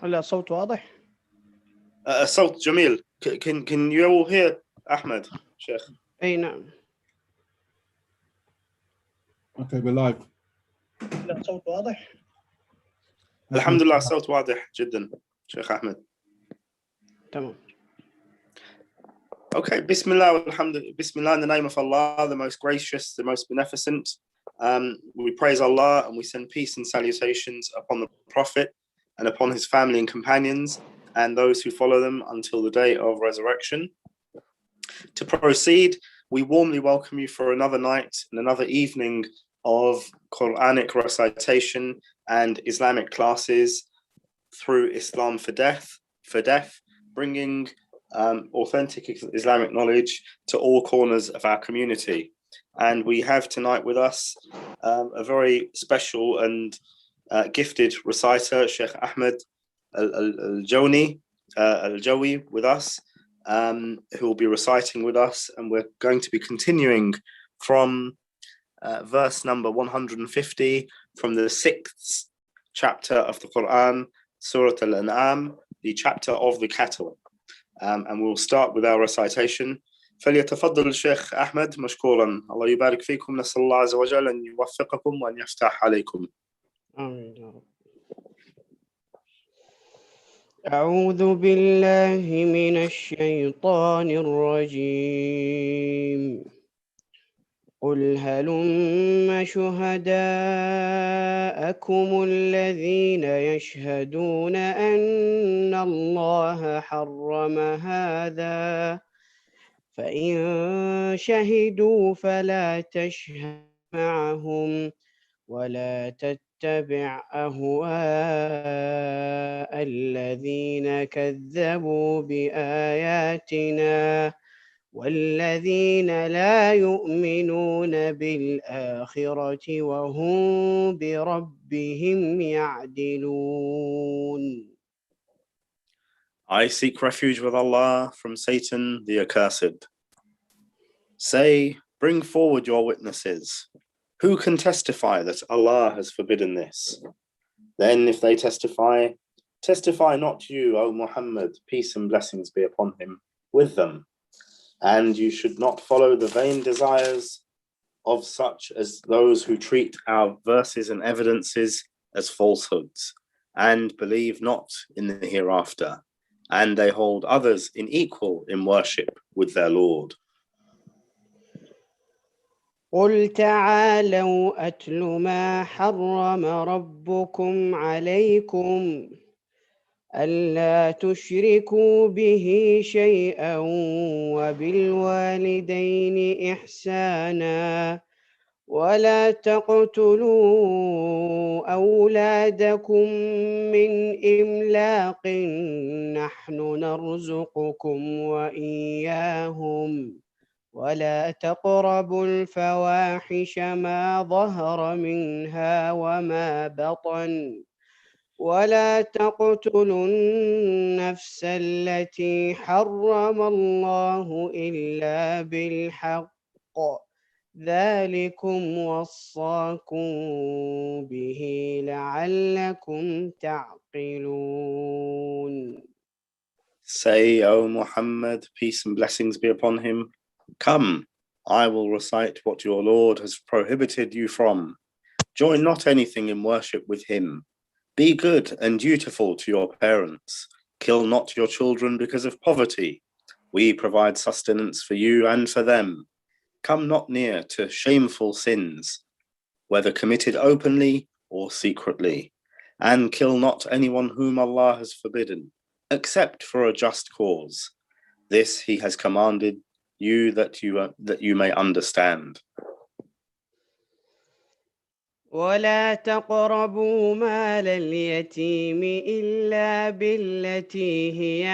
هلا الصوت واضح؟ الصوت جميل. Can you all hear Ahmed, Sheikh? أي نعم. Okay, we're live. هلا الصوت واضح؟ الحمد لله الصوت واضح جدا Sheikh Ahmed. تمام. Okay, Bismillah, alhamdulillah. Bismillah in the name of Allah, the most gracious, the most beneficent. We praise Allah and we send peace and salutations upon the Prophet and upon his family and companions and those who follow them until the day of resurrection. To proceed, we warmly welcome you for another night and another evening of Quranic recitation and Islamic classes through Islam for Deaf, bringing authentic Islamic knowledge to all corners of our community. And we have tonight with us a very special and gifted reciter, Sheikh Ahmed Al-Jawi with us, who will be reciting with us. And we're going to be continuing from verse number 150 from the 6th chapter of the Qur'an, Surah Al-An'am, the chapter of the cattle. And we'll start with our recitation. فليتفضل الشيخ أحمد مشكورا. الله يبارك فيكم. نسأل الله عز وجل أن يوفقكم وأن يفتح عليكم. آمين يا رب. أعوذ بالله من الشيطان الرجيم. قل هلم شهداءكم الذين يشهدون أن الله حرم هذا فإن شهدوا فلا تشهد معهم ولا تتبع أهواء الذين كذبوا بآياتنا والذين لا يؤمنون بالآخرة وهم بربهم يعدلون. I seek refuge with Allah from Satan the accursed. Say, bring forward your witnesses. Who can testify that Allah has forbidden this? Then if they testify, testify not you, O Muhammad, peace and blessings be upon him, with them. And you should not follow the vain desires of such as those who treat our verses and evidences as falsehoods, and believe not in the hereafter, and they hold others in equal in worship with their Lord. قل تعالوا أتل ما حرم ربكم عليكم ألا تشركوا به شيئا وبالوالدين إحسانا ولا تقتلوا أولادكم من إملاق نحن نرزقكم وإياهم ولا تقربوا الفواحش ما ظهر منها وما بطن ولا تقتلوا النفس التي حرم الله إلا بالحق ذلكم وصاكم به لعلكم تعقلون. Say, O Muhammad, peace and blessings be upon him, come, I will recite what your Lord has prohibited you from. Join not anything in worship with him. Be good and dutiful to your parents. Kill not your children because of poverty. We provide sustenance for you and for them. Come not near to shameful sins, whether committed openly or secretly. And kill not anyone whom Allah has forbidden, except for a just cause. This he has commanded you that you may understand. ولا تقربوا مال اليتيم إلا بالتي هي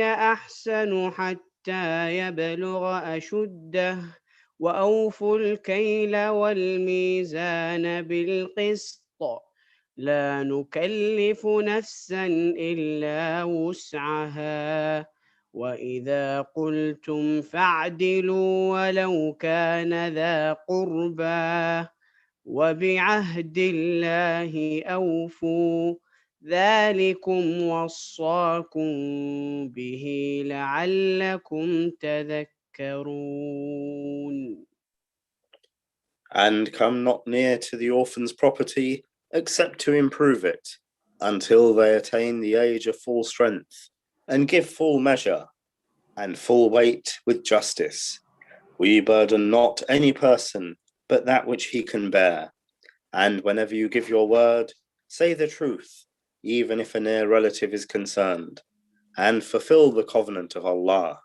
أحسن حتى يبلغ أشده وأوفوا الكيل والميزان بالقسط لا نكلف نفسا إلا وسعها وإذا قلتم فاعدلوا ولو كان ذا قربى وبعهد الله أوفوا ذلكم وصاكم به لعلكم تذكرون. And come not near to the orphan's property except to improve it until they attain the age of full strength, and give full measure and full weight with justice. We burden not any person but that which he can bear. And whenever you give your word, say the truth, even if a near relative is concerned, and fulfill the covenant of Allah.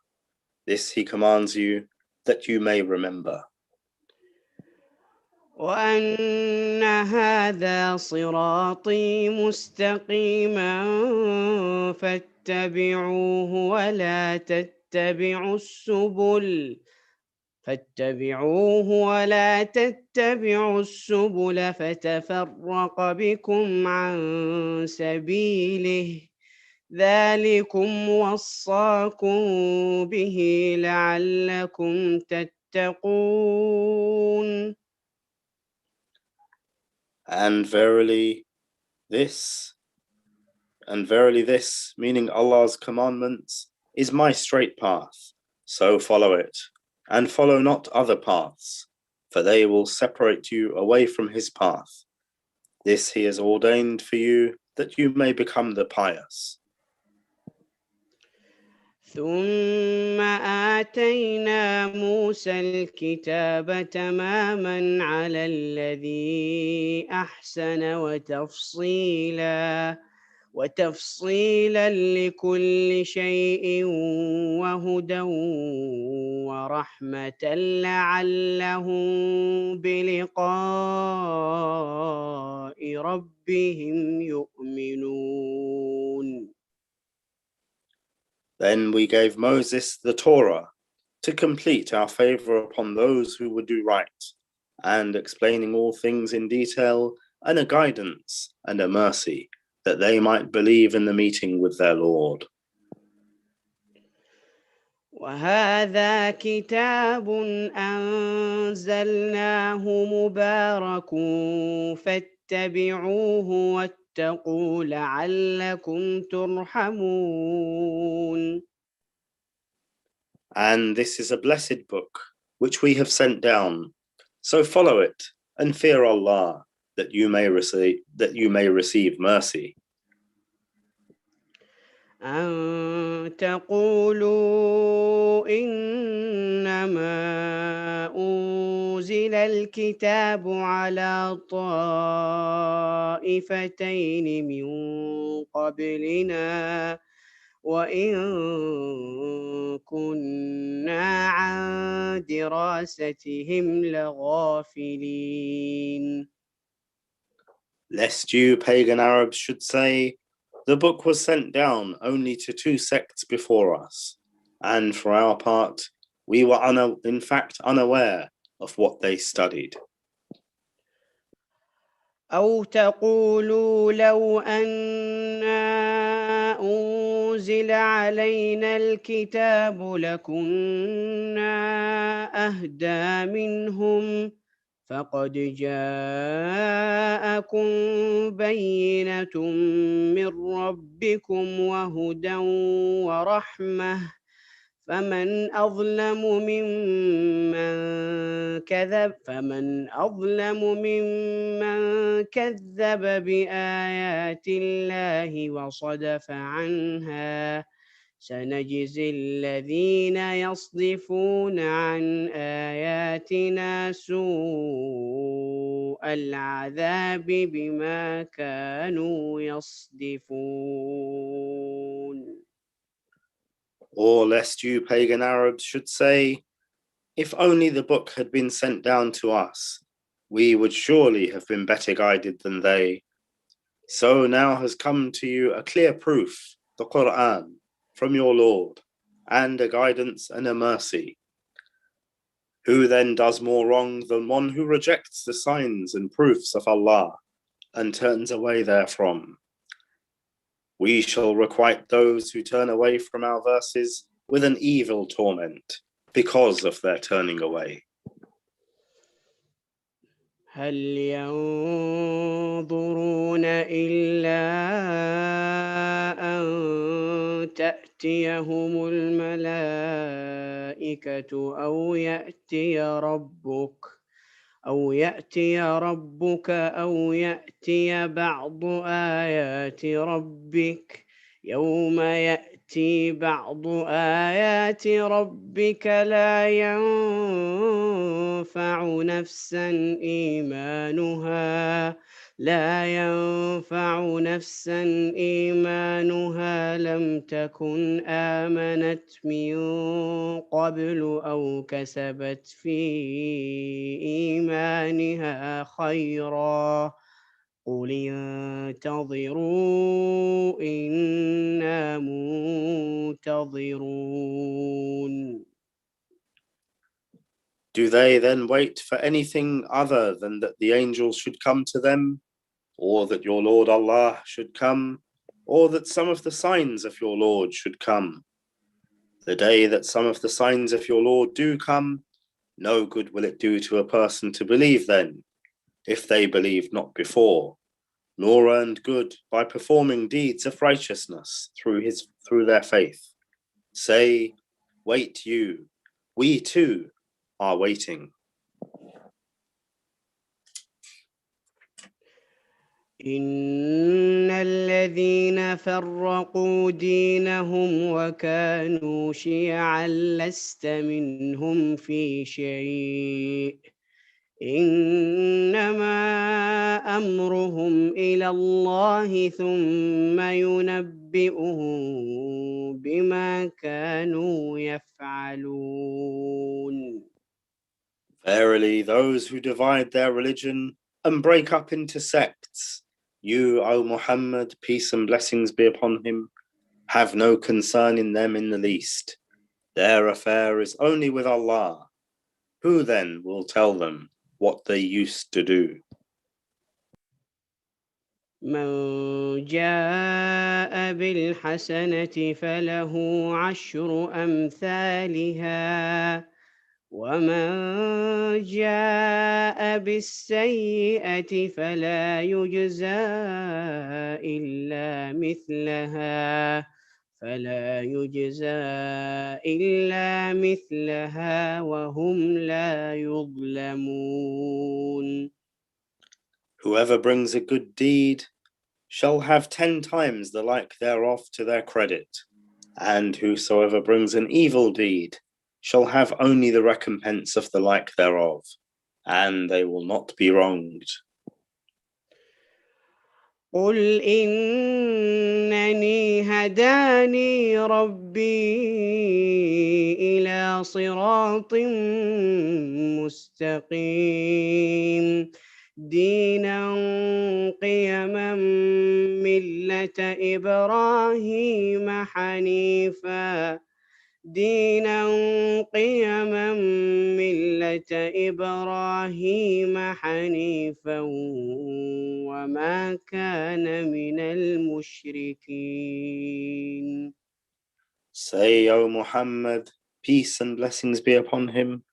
This he commands you that you may remember. وأن هذا صراطي مستقيما فاتبعوه ولا تتبعوا السبل فتفرق بكم عن سبيله ذلكم وصاكم به لعلكم تتقون. And verily this, meaning Allah's commandments, is my straight path. So follow it, and follow not other paths, for they will separate you away from his path. This he has ordained for you, that you may become the pious. ثم آتينا موسى الكتاب تماما على الذي أحسن وتفصيلا لكل شيء وهدى ورحمة لعلهم بلقاء ربهم يؤمنون. Then we gave Moses the Torah to complete our favor upon those who would do right, and explaining all things in detail, and a guidance and a mercy, that they might believe in the meeting with their Lord. وهذا كتاب أنزلناه مبارك فاتبعوه واتقوا لعلكم ترحمون. And this is a blessed book which we have sent down, so follow it and fear Allah, that you may receive mercy. أن تقولوا إنما أنزل الكتاب على طائفتين من قبلنا وإن كنا عن دراستهم لغافلين. Lest you pagan Arabs should say, the book was sent down only to two sects before us, and for our part, we were in fact unaware of what they studied. أو تقولوا لو أنا أنزل علينا الكتاب لكنا أهدى منهم فقد جاءكم بينة من ربكم وهدى ورحمة فمن أظلم ممن كذب بآيات الله وصدف عنها سنجزي الذين يصدفون عن آياتنا سوء العذاب بما كانوا يصدفون. Or lest you pagan Arabs should say, if only the book had been sent down to us, we would surely have been better guided than they. So now has come to you a clear proof, the Qur'an, from your Lord, and a guidance and a mercy. Who then does more wrong than one who rejects the signs and proofs of Allah and turns away therefrom? We shall requite those who turn away from our verses with an evil torment because of their turning away. هل ينظرون إلا أن تأتيهم الملائكة أو يأتي ربك أو يأتي بعض آيات ربك يوم يأتي بعض آيات ربك لا ينفع نفسا إيمانها لم تكن آمنت من قبل أو كسبت في إيمانها خيرا قل انتظروا إنا منتظرون. Do they then wait for anything other than that the angels should come to them, or that your Lord Allah should come, or that some of the signs of your Lord should come? The day that some of the signs of your Lord do come, no good will it do to a person to believe then, if they believed not before, nor earned good by performing deeds of righteousness through their faith. Say, wait you, we too are waiting. إن الذين فرقوا دينهم وكانوا شيعا لست منهم في شيء إنما أمرهم إلى الله ثم ينبئهم بما كانوا يفعلون. Verily, those who divide their religion and break up into sects, you, O Muhammad, peace and blessings be upon him, have no concern in them in the least. Their affair is only with Allah. Who then will tell them what they used to do? من جاء بالحسنة فله عشر أمثالها ومن جاء بالسيئة فلا يجزى إلا مثلها وهم لا يظلمون. Whoever brings a good deed shall have 10 times the like thereof to their credit, and whosoever brings an evil deed shall have only the recompense of the like thereof, and they will not be wronged. قل إنني هداني ربي إلى صراط مستقيم دينا قيما ملة إبراهيم حنيفا وما كان من المشركين. Say, O Muhammad, peace and blessings be upon him,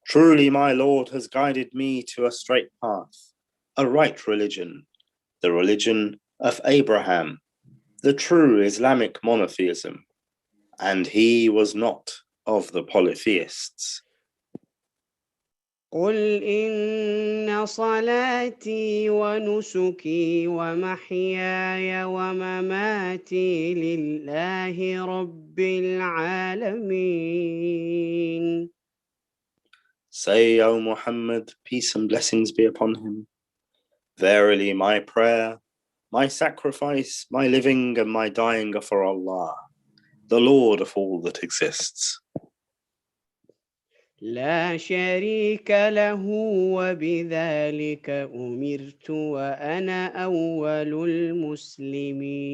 truly my Lord has guided me to a straight path, a right religion, the religion of Abraham, the true Islamic monotheism, and he was not of the polytheists. قل إن صلاتي ونسكي ومحياي ومماتي لله رب العالمين. Say, O Muhammad, peace and blessings be upon him, verily my prayer, my sacrifice, my living and my dying are for Allah, the Lord of all that exists. لا شريك له وبذلك أمرت وأنا أول المسلمين.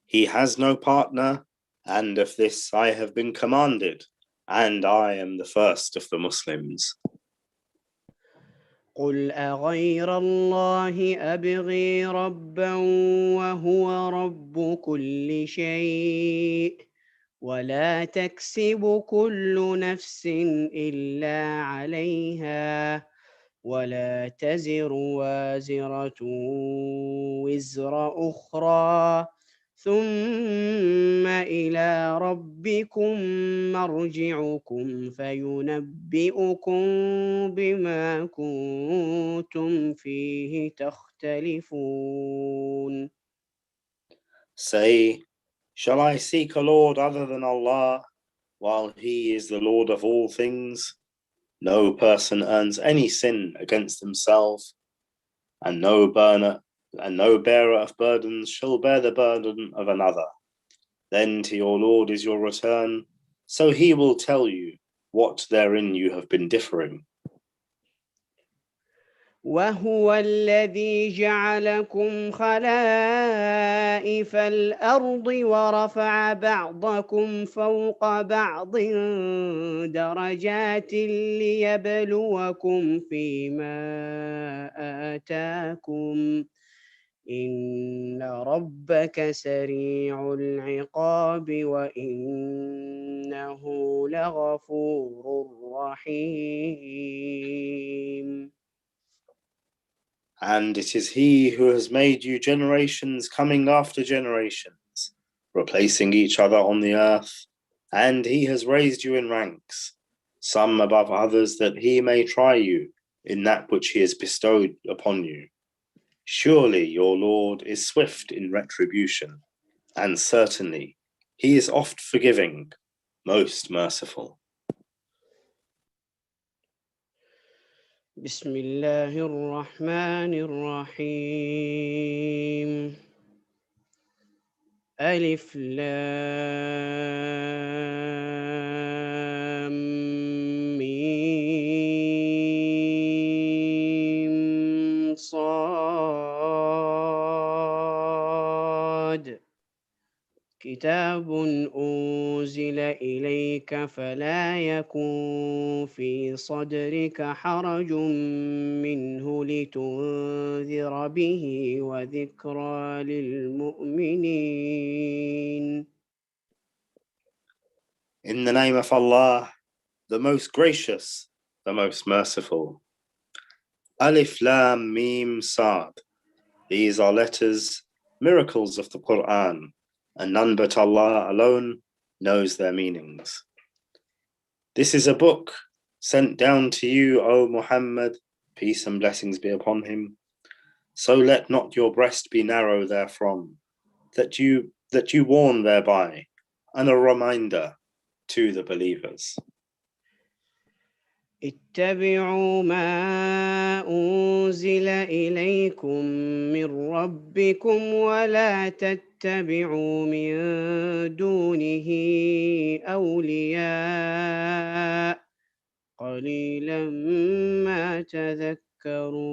He has no partner, and of this I have been commanded, and I am the first of the Muslims. قل أغير الله أبغي ربا وهو رب كل شيء ولا تكسب كل نفس إلا عليها ولا تزر وازرة وزر أخرى ثم إلى ربكم مرجعكم فينبئكم بما كنتم فيه تختلفون. Say, shall I seek a Lord other than Allah, while He is the Lord of all things? No person earns any sin against himself, and no bearer of burdens shall bear the burden of another. Then to your Lord is your return, so He will tell you what therein you have been differing. وهو الذي جعلكم خلائف الأرض ورفع بعضكم فوق بعض درجات ليبلوكم فيما آتاكم إن ربك سريع العقاب وإنه لغفور رحيم. And it is He who has made you generations coming after generations, replacing each other on the earth, and He has raised you in ranks, some above others, that He may try you in that which He has bestowed upon you. Surely your Lord is swift in retribution, and certainly He is oft forgiving, most merciful. بسم الله الرحمن الرحيم. ألف لام ميم صاد كتاب أنزل إليك فلا يكن في صدرك حرج منه لتنذر به وذكرى للمؤمنين. In the name of Allah, the most gracious, the most merciful. Alif Lam Mim Sad. These are letters, miracles of the Qur'an, and none but Allah alone knows their meanings. This is a book sent down to you, O Muhammad, peace and blessings be upon him. So let not your breast be narrow therefrom, that you warn thereby, and a reminder to the believers. اتبعوا ما أنزل إليكم من ربكم ولا تتبعوا من دونه أولياء قليلا ما تذكرون.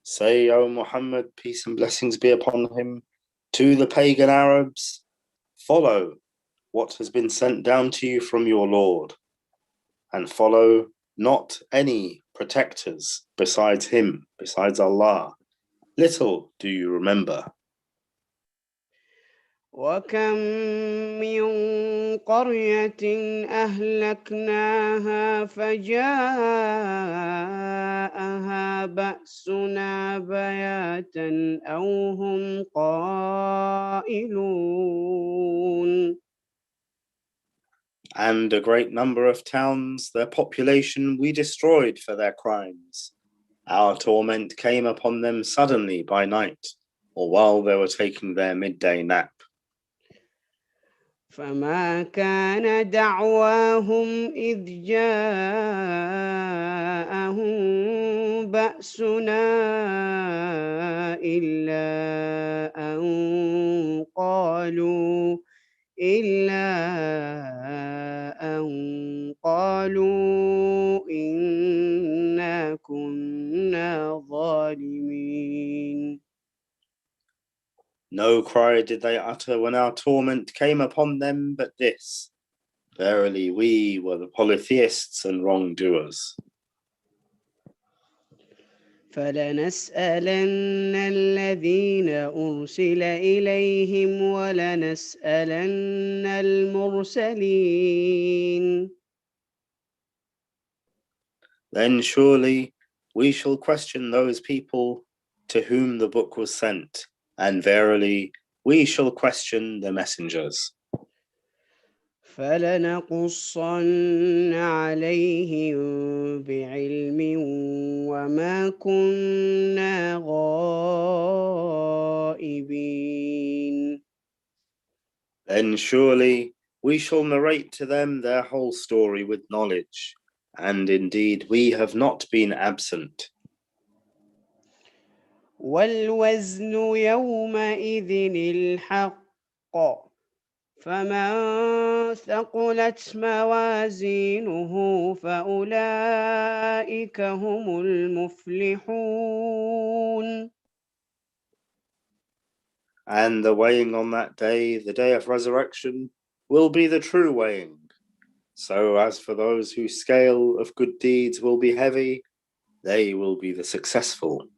Say, O Muhammad, peace and blessings be upon him, to the pagan Arabs, follow what has been sent down to you from your Lord, and follow not any protectors besides him, besides Allah. Little do you remember. وكم من قرية أهلكناها فجاءها بأسنا بياتا أو هم قائلون. And a great number of towns, their population we destroyed for their crimes. Our torment came upon them suddenly by night, or while they were taking their midday nap. فما كان دعواهم إذ جاءهم بأسنا إلا أن قالوا إنا كنا ظالمين. No cry did they utter when our torment came upon them but this: verily we were the polytheists and wrongdoers. فلنسألن الذين أرسل إليهم ولنسألن المرسلين. Then surely we shall question those people to whom the book was sent, and verily we shall question the messengers. فلنقصن عليهم بعلم وما كنا غائبين. Then surely we shall narrate to them their whole story with knowledge, and indeed we have not been absent. والوزن يومئذ الحق فمن ثقلت موازينه فأولئك هم المفلحون. And the weighing on that day, the day of resurrection, will be the true weighing. So as for those whose scale of good deeds will be heavy, they will be the successful.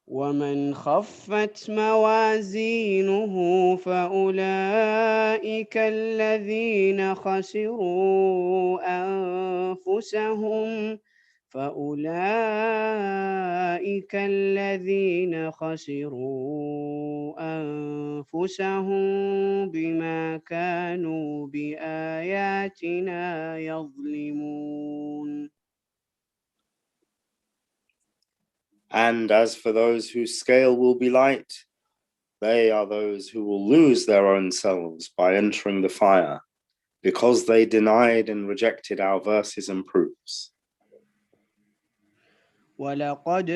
ومن خفت موازينه فأولئك الذين خسروا أنفسهم بما كانوا بآياتنا يظلمون. And as for those whose scale will be light, they are those who will lose their own selves by entering the fire, because they denied and rejected our verses and proofs. ولقد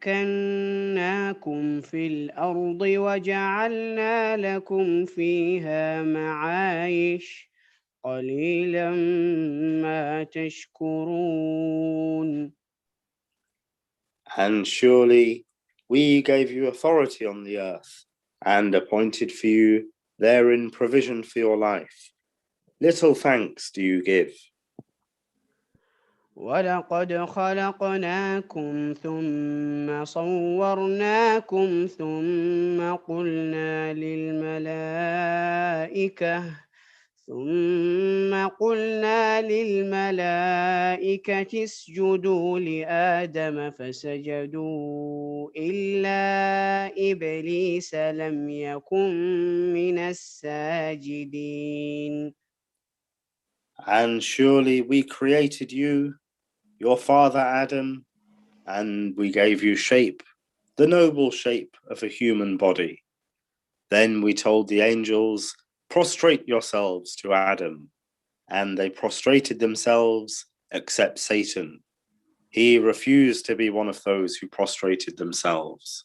مكناكم في الأرض وجعلنا لكم فيها معايش قليلا ما تشكرون. And surely we gave you authority on the earth and appointed for you therein provision for your life. Little thanks do you give. ولقد خلقناكم ثم صورناكم ثم قلنا للملائكة اسجدوا لآدم فسجدوا إلا إبليس لم يكن من الساجدين. And surely we created you, your father Adam, and we gave you shape, the noble shape of a human body. Then we told the angels, prostrate yourselves to Adam, and they prostrated themselves except Satan. He refused to be one of those who prostrated themselves.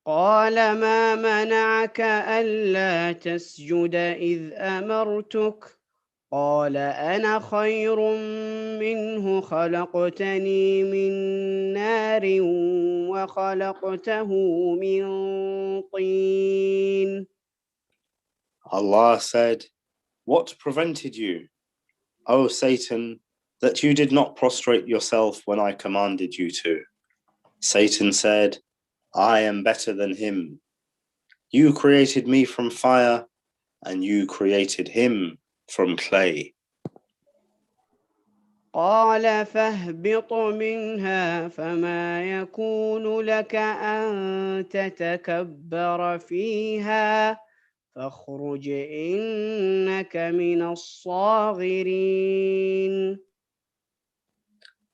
قال ما منعك ألا تسجد إذ أمرتك قال أنا خير منه خلقتني من نار وخلقته من طين. Allah said, what prevented you, O Satan, that you did not prostrate yourself when I commanded you to? Satan said, I am better than him. You created me from fire, and you created him from clay. قال فاهبط منها فما يكون لك أن تتكبر فيها فاخرج إنك من الصاغرين.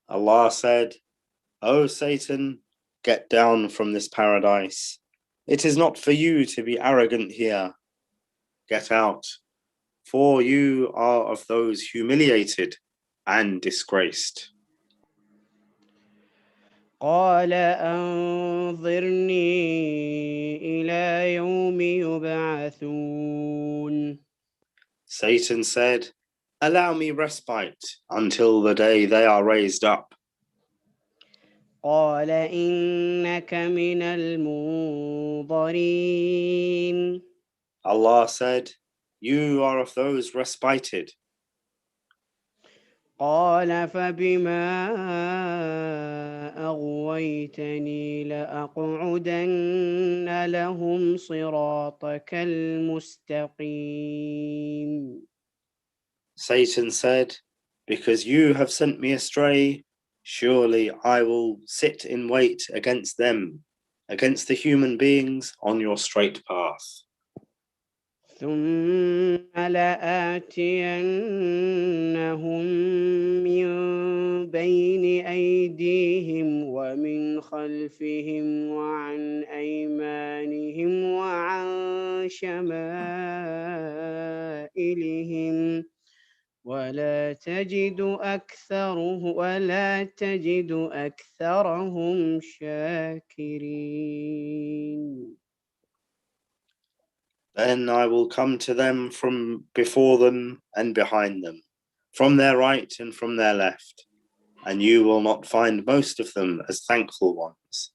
Allah said, O Satan, get down from this paradise. It is not for you to be arrogant here. Get out, for you are of those humiliated and disgraced. قال أنظرني إلى يوم يبعثون. Satan said, allow me respite until the day they are raised up. قال إنك من المنظرين. Allah said, you are of those respited. قال فبما أغويتني لأقعدن لهم صراطك المستقيم. Satan said, because you have sent me astray, surely I will sit in wait against them, against the human beings on your straight path. ثم لآتينهم من بين أيديهم ومن خلفهم وعن أيمانهم وعن شمائلهم ولا تجد أكثرهم شاكرين. Then I will come to them from before them and behind them, from their right and from their left, and you will not find most of them as thankful ones.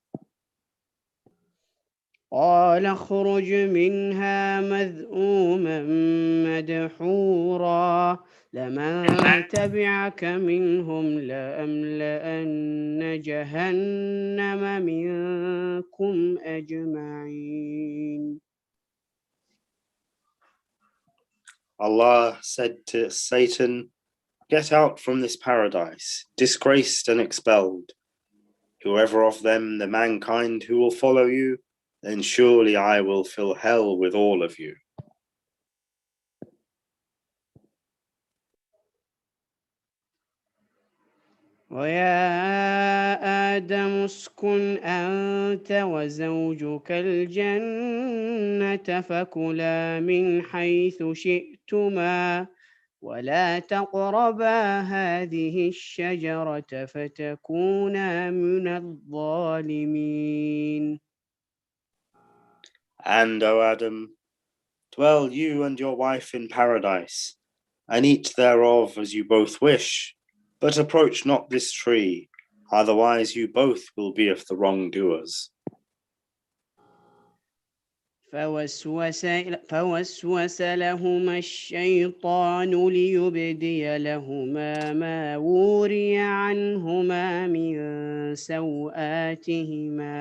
قال اخرج منها مذءوما مدحورا لمن تبعك منهم لأملأن جهنم منكم أجمعين. Allah said to Satan, get out from this paradise, disgraced and expelled. Whoever of them, the mankind who will follow you, then surely I will fill hell with all of you. ويا آدم اسكن أنت وزوجك الجنة فكلا من حيث شئتما ولا تقربا هذه الشجرة فتكونا من الظالمين. And, O Adam, dwell you and your wife in paradise, and eat thereof as you both wish, but approach not this tree, otherwise you both will be of the wrongdoers. فوسوس لهما الشيطان ليبدي لهما ما وري عنهما من سوآتهما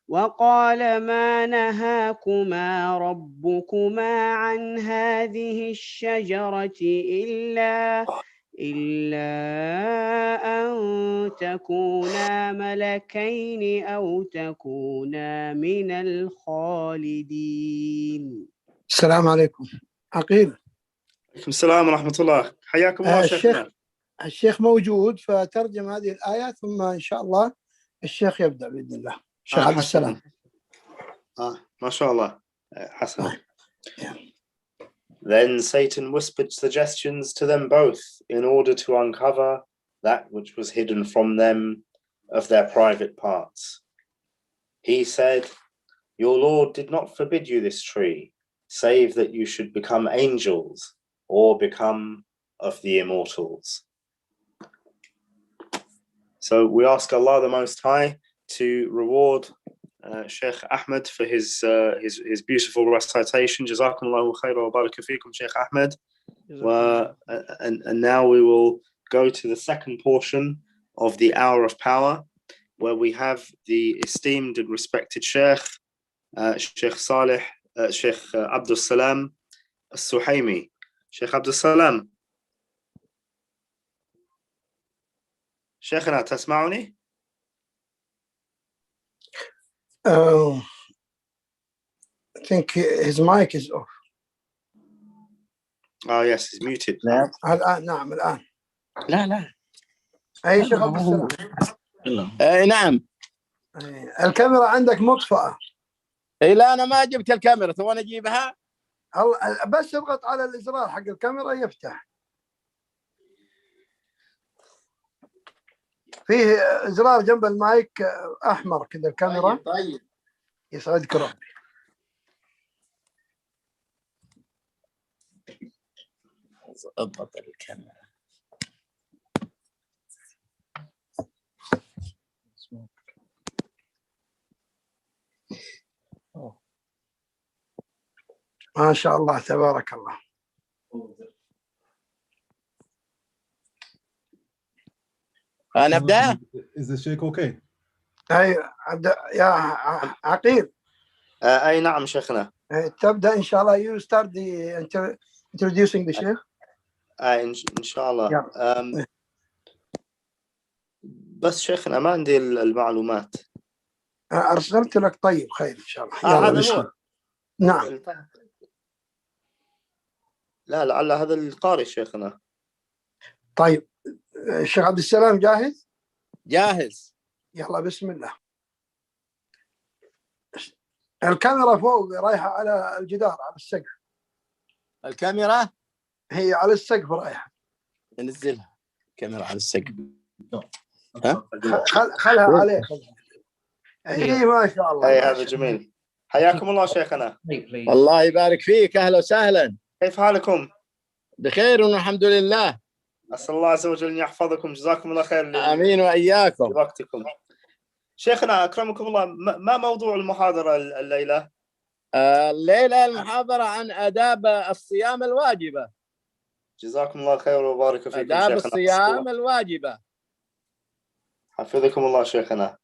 وقال ما نهاكما ربكما عن هذه الشجرة إلا أن تكونا ملكين أو تكونا من الخالدين. السلام عليكم. عقيل. عليكم السلام ورحمة الله. حياكم الله شيخنا. الشيخ موجود فترجم هذه الآيات ثم إن شاء الله الشيخ يبدأ بإذن الله. الشيخ عبد السلام. ما شاء الله. حسن. Then Satan whispered suggestions to them both in order to uncover that which was hidden from them of their private parts. He said, your Lord did not forbid you this tree, save that you should become angels or become of the immortals. So we ask Allah the Most High to reward Sheikh Ahmed for his beautiful recitation. Jazakumullahu khairan wa baraka feekum, Sheikh Ahmed. And now we will go to the second portion of the Hour of Power, where we have the esteemed and respected Sheikh, Sheikh Saleh, Sheikh Abdul Salam Al-Suhaimi. Sheikh Abdul Salam. شيخنا تسمعني؟ I think his mic is off. Oh yes, he's muted. الآن نعم الآن. لا أي شيخ عبد السلام. نعم. الكاميرا عندك مطفأة. لا أنا ما جبت الكاميرا، تبغى أجيبها؟ بس اضغط على الإزرار حق الكاميرا يفتح. فيه إزرار جنب المايك أحمر كذا الكاميرا. طيب. يسعدك ربي. اضغط الكاميرا. ما شاء الله تبارك الله. نبدأ. Is the Sheikh okay? أي يا عقيل. أي نعم شيخنا. تبدأ إن شاء الله. You start the introducing the Sheikh. إن شاء الله. بس شيخنا ما عندي المعلومات. أرسلت لك. طيب خير إن شاء الله. هذا هو. نعم. لا لعل هذا القارئ شيخنا. طيب الشيخ عبد السلام جاهز؟ جاهز. يلا بسم الله. الكاميرا فوق رايحة على الجدار على السقف. الكاميرا هي على السقف رايحة. ننزلها الكاميرا على السقف. خلها عليه. اي ما شاء الله. اي هذا جميل. حياكم الله شيخنا. الله يبارك فيك. اهلا وسهلا. كيف حالكم؟ بخير والحمد لله. اسال الله عز وجل ان يحفظكم. جزاكم الله خير. امين واياكم. وقتكم. شيخنا اكرمكم الله، ما موضوع المحاضره الليله؟ الليله المحاضره عن آداب الصيام الواجبه. جزاكم الله خير وبارك فيكم شيخنا. آداب الصيام الواجبه. حفظكم الله شيخنا.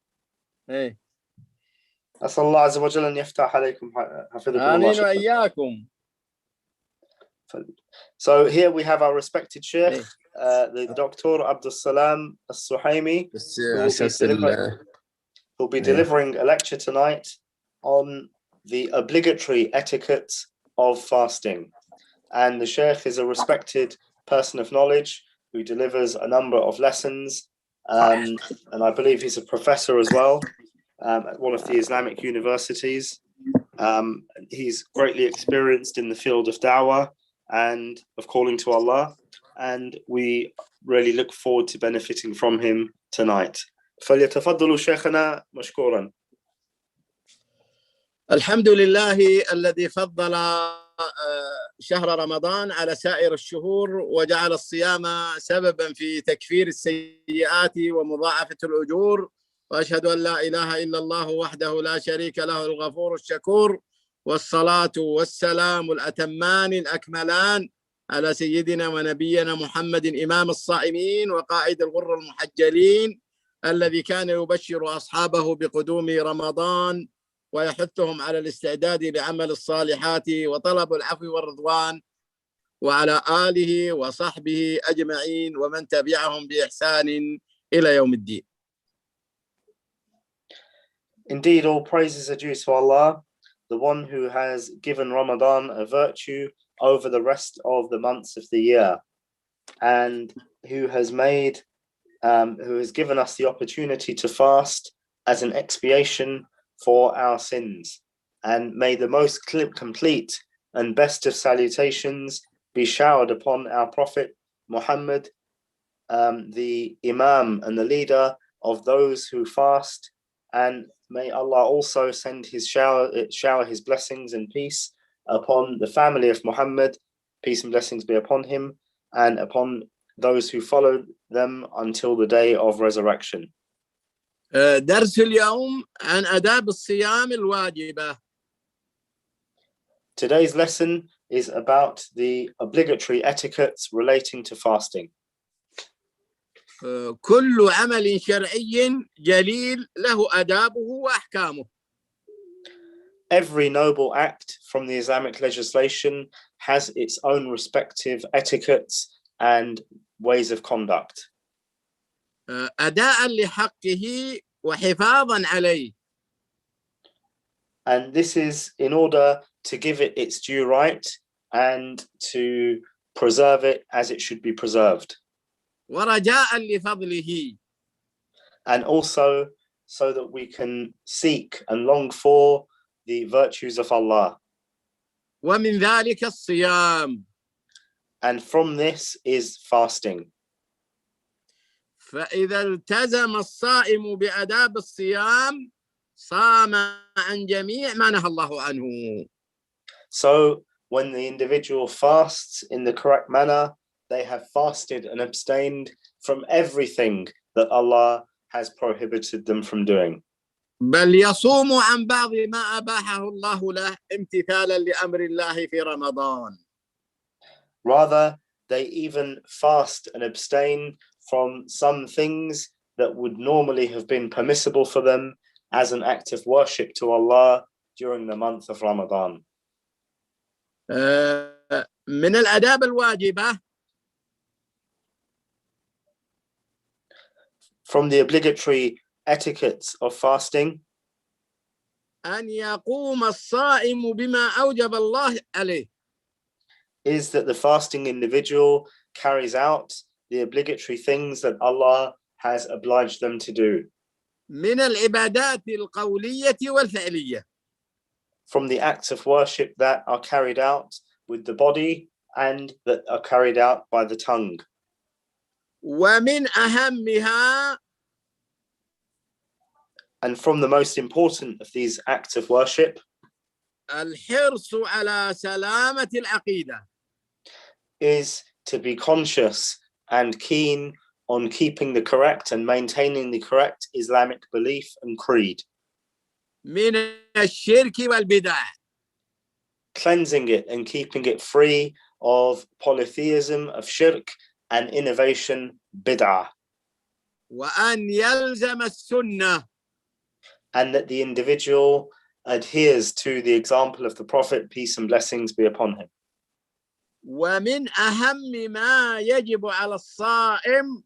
ايه. اسال الله عز وجل ان يفتح عليكم. حفظكم الله. امين واياكم. So here we have our respected Sheikh, the Dr. Abdul Salam Al-Suhaimi, who will be delivering a lecture tonight on the obligatory etiquettes of fasting. And the Sheikh is a respected person of knowledge who delivers a number of lessons, and I believe he's a professor as well at one of the Islamic universities. He's greatly experienced in the field of da'wah and of calling to Allah, and we really look forward to benefiting from him tonight. فليتفضلوا شيخنا مشكورا. الحمد لله الذي فضل شهر رمضان على سائر الشهور وجعل الصيام سببا في تكفير السيئات ومضاعفة الأجور، وأشهد أن لا إله إلا الله وحده لا شريك له الغفور الشكور، والصلاة والسلام الأتمان الأكملان على سيدنا ونبينا محمد إمام الصائمين وقائد الغر المحجلين، الذي كان يبشر أصحابه بقدوم رمضان ويحثهم على الاستعداد لعمل الصالحات وطلب العفو والرضوان، وعلى آله وصحبه أجمعين ومن تبعهم بإحسان إلى يوم الدين. Indeed, all praises are due to Allah, the one who has given Ramadan a virtue over the rest of the months of the year, and who has given us the opportunity to fast as an expiation for our sins. And may the most complete and best of salutations be showered upon our Prophet Muhammad, the Imam and the leader of those who fast, and may Allah also send his shower his blessings and peace upon the family of Muhammad, peace and blessings be upon him, and upon those who follow them until the day of resurrection. درس اليوم عن آداب الصيام الواجبة. Today's lesson is about the obligatory etiquettes relating to fasting. كل عمل شرعي جليل له آدابه وأحكامه. Every noble act from the Islamic legislation has its own respective etiquettes and ways of conduct. أداء لحقه وحفاظا عليه. And this is in order to give it its due right and to preserve it as it should be preserved. ورجاء لفضله. And also so that we can seek and long for the virtues of Allah. ومن ذلك الصيام. And from this is fasting. فإذا التزم الصائم بآداب الصيام صام عن جميع ما نهى الله عنه. So when the individual fasts in the correct manner, they have fasted and abstained from everything that Allah has prohibited them from doing. بل يصوم عن بعض ما أباحه الله له امتثالا لأمر الله في رمضان. Rather, they even fast and abstain from some things that would normally have been permissible for them as an act of worship to Allah during the month of Ramadan. من الآداب الواجبة From the obligatory etiquettes of fasting أن يقوم الصائم بما أوجب الله عليه. is that the fasting individual carries out the obligatory things that Allah has obliged them to do. من العبادات القولية والفعلية. From the acts of worship that are carried out with the body and that are carried out by the tongue. ومن أهمها And from the most important of these acts of worship الحرص على سلامة العقيدة. is to be conscious and keen on keeping the correct and maintaining the correct Islamic belief and creed. من الشرك والبدع. Cleansing it and keeping it free of polytheism, of shirk, and innovation, bid'ah. وأن يلزم السنة. And that the individual adheres to the example of the Prophet, peace and blessings be upon him. ومن أهم ما يجب على الصائم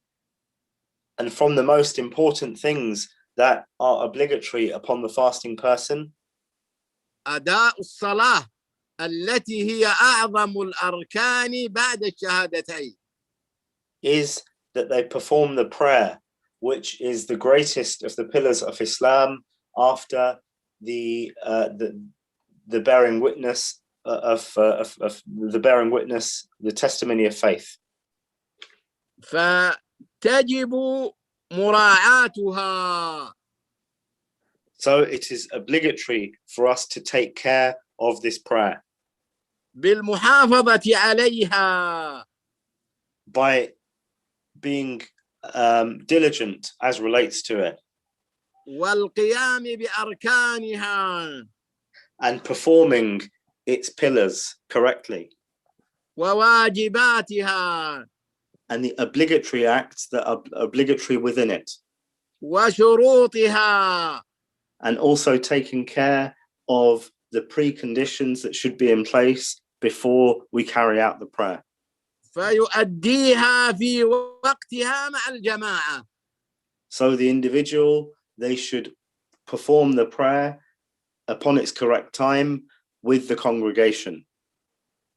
And from the most important things that are obligatory upon the fasting person أداء الصلاة التي هي أعظم الأركان بعد الشهادتين. is that they perform the prayer, which is the greatest of the pillars of Islam after the bearing witness of the bearing witness, the testimony of faith. فتجب مراعاتها. So it is obligatory for us to take care of this prayer بالمحافظة عليها. by being diligent as relates to it والقيام بأركانها. and performing its pillars correctly وواجباتها. and the obligatory acts that are obligatory within it, وشروطها. and also taking care of the preconditions that should be in place before we carry out the prayer. فيؤديها في وقتها مع الجماعة. So the individual, they should perform the prayer upon its correct time with the congregation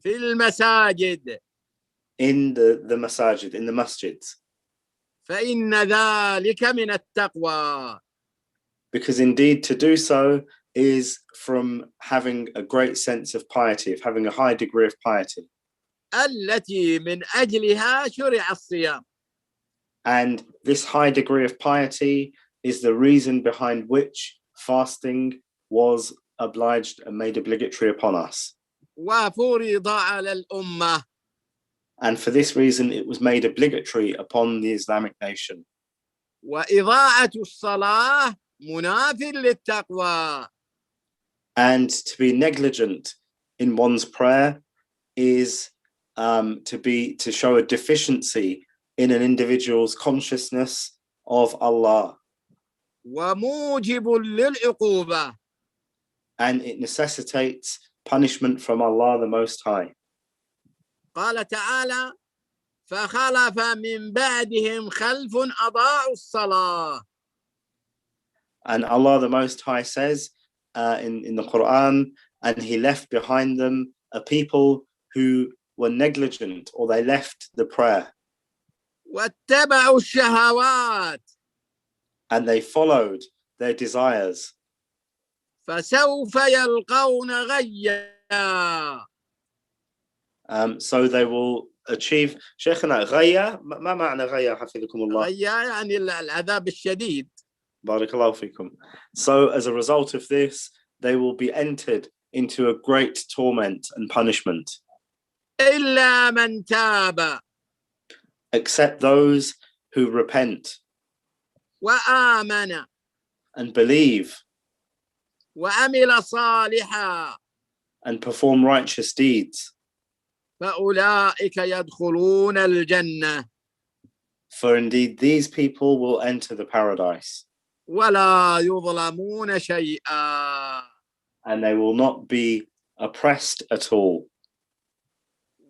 في المساجد. in the masajid, in the masjids, فإن ذلك من التقوى. because indeed to do so is from having a great sense of piety, of having a high degree of piety. التي من أجلها شرع الصيام. And this high degree of piety is the reason behind which fasting was obliged and made obligatory upon us. وفرض على الأمة. And for this reason, it was made obligatory upon the Islamic nation. وإضاعة الصلاة مناف للتقوى. And to be negligent in one's prayer is to show a deficiency in an individual's consciousness of Allah. وموجب للعقوبة. And it necessitates punishment from Allah the Most High. قال تعالى فخلف من بعدهم خلف أضاعوا الصلاة. And Allah the Most High says in the Quran, and he left behind them a people who were negligent, or they left the prayer. واتبعوا الشهوات. And they followed their desires. فسوف يلقون غيا. So they will achieve. شيخنا غيا ما معنى غيا حفظكم الله؟ غيا يعني العذاب الشديد. بارك الله فيكم. So as a result of this, they will be entered into a great torment and punishment. إلا من تاب. Except those who repent وآمن. and believe وعمل صالحا. and perform righteous deeds. فأولئك يدخلون الجنة. For indeed these people will enter the paradise, ولا يظلمون شيئا. and they will not be oppressed at all.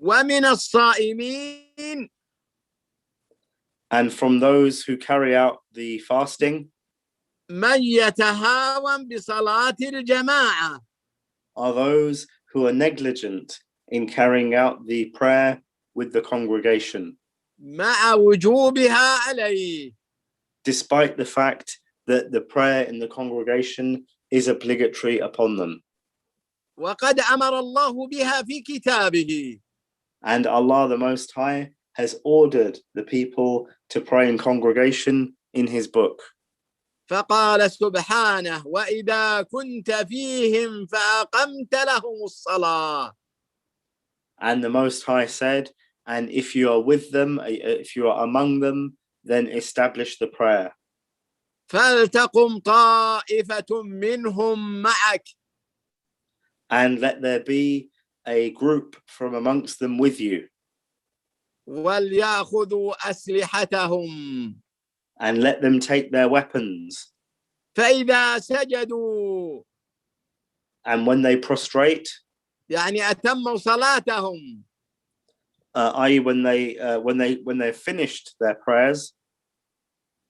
ومن الصائمين And from those who carry out the fasting من يتهاون بصلاة الجماعة. are those who are negligent in carrying out the prayer with the congregation, مع وجوبها عليه. despite the fact that the prayer in the congregation is obligatory upon them. وقد أمر الله بها في كتابه. And Allah the Most High has ordered the people to pray in congregation in his book. فقال سبحانه وإذا كنت فيهم فأقمت لهم الصلاة. And the Most High said, and if you are with them, if you are among them, then establish the prayer. فلتقم طائفة منهم معك. And let there be a group from amongst them with you. وليأخذوا أسلحتهم. And let them take their weapons. فإذا سجدوا. And when they prostrate, يعني أتموا صلاتهم. i.e. when they've finished their prayers,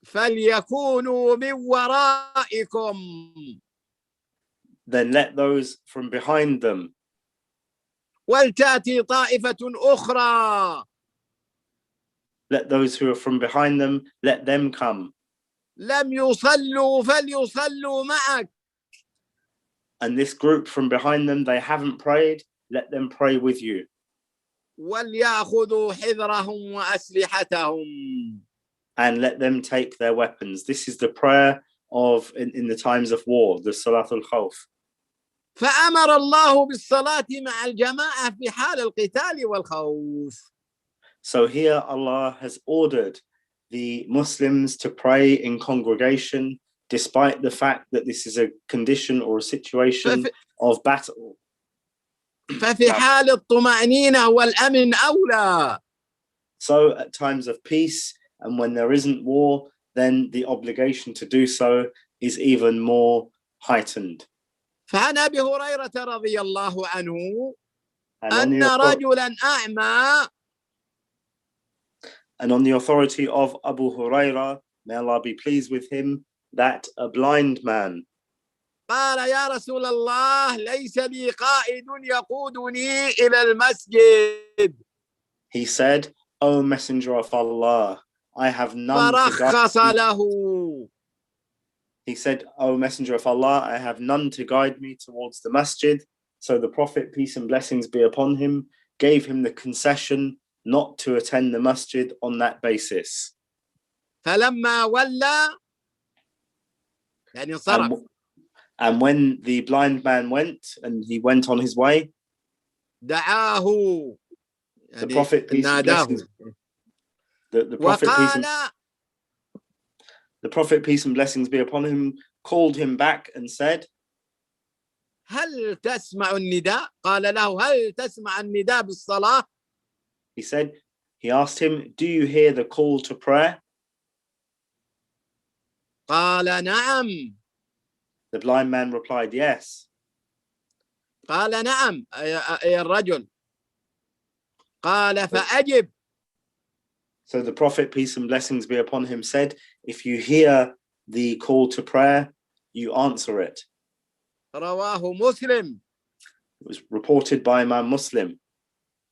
فليكونوا من ورائكم. then let those from behind them. ولتأتي طائفة أخرى. Let those who are from behind them, let them come. لم يصلوا فليصلوا معك. And this group from behind them, they haven't prayed, let them pray with you. وليأخذوا حذرهم وأسلحتهم. And let them take their weapons. This is the prayer of in the times of war, the Salatul Khawf. فأمر الله بالصلاة مع الجماعة في حال القتال والخوف. So here Allah has ordered the Muslims to pray in congregation, despite the fact that this is a condition or a situation of battle. ففي حال الطمأنينة والأمن أولى. So at times of peace and when there isn't war, then the obligation to do so is even more heightened. فعن أبي هريرة رضي الله عنه أن رجلا أعمى. And on the authority of Abu Huraira, may Allah be pleased with him, that a blind man قال يا رسول الله ليس لي قائد يقودني إلى المسجد. He said, O Messenger of Allah, I have none to فرخص guide me. له. He said, O Messenger of Allah, I have none to guide me towards the masjid. So the Prophet, peace and blessings be upon him, gave him the concession not to attend the masjid on that basis. فلما ولى يعني انصرف. And when the blind man went and he went on his way, دعاه the Prophet, peace and blessings, the Prophet, peace and blessings be upon him, called him back and said, هل تسمع النداء؟ قال له هل تسمع النداء بالصلاة؟ He asked him, do you hear the call to prayer? قال نعم. The blind man replied, yes. قال نعم أي الرجل. قال فأجب. So the Prophet, peace and blessings be upon him, said, if you hear the call to prayer, you answer it. رواه مسلم. It was reported by Imam Muslim.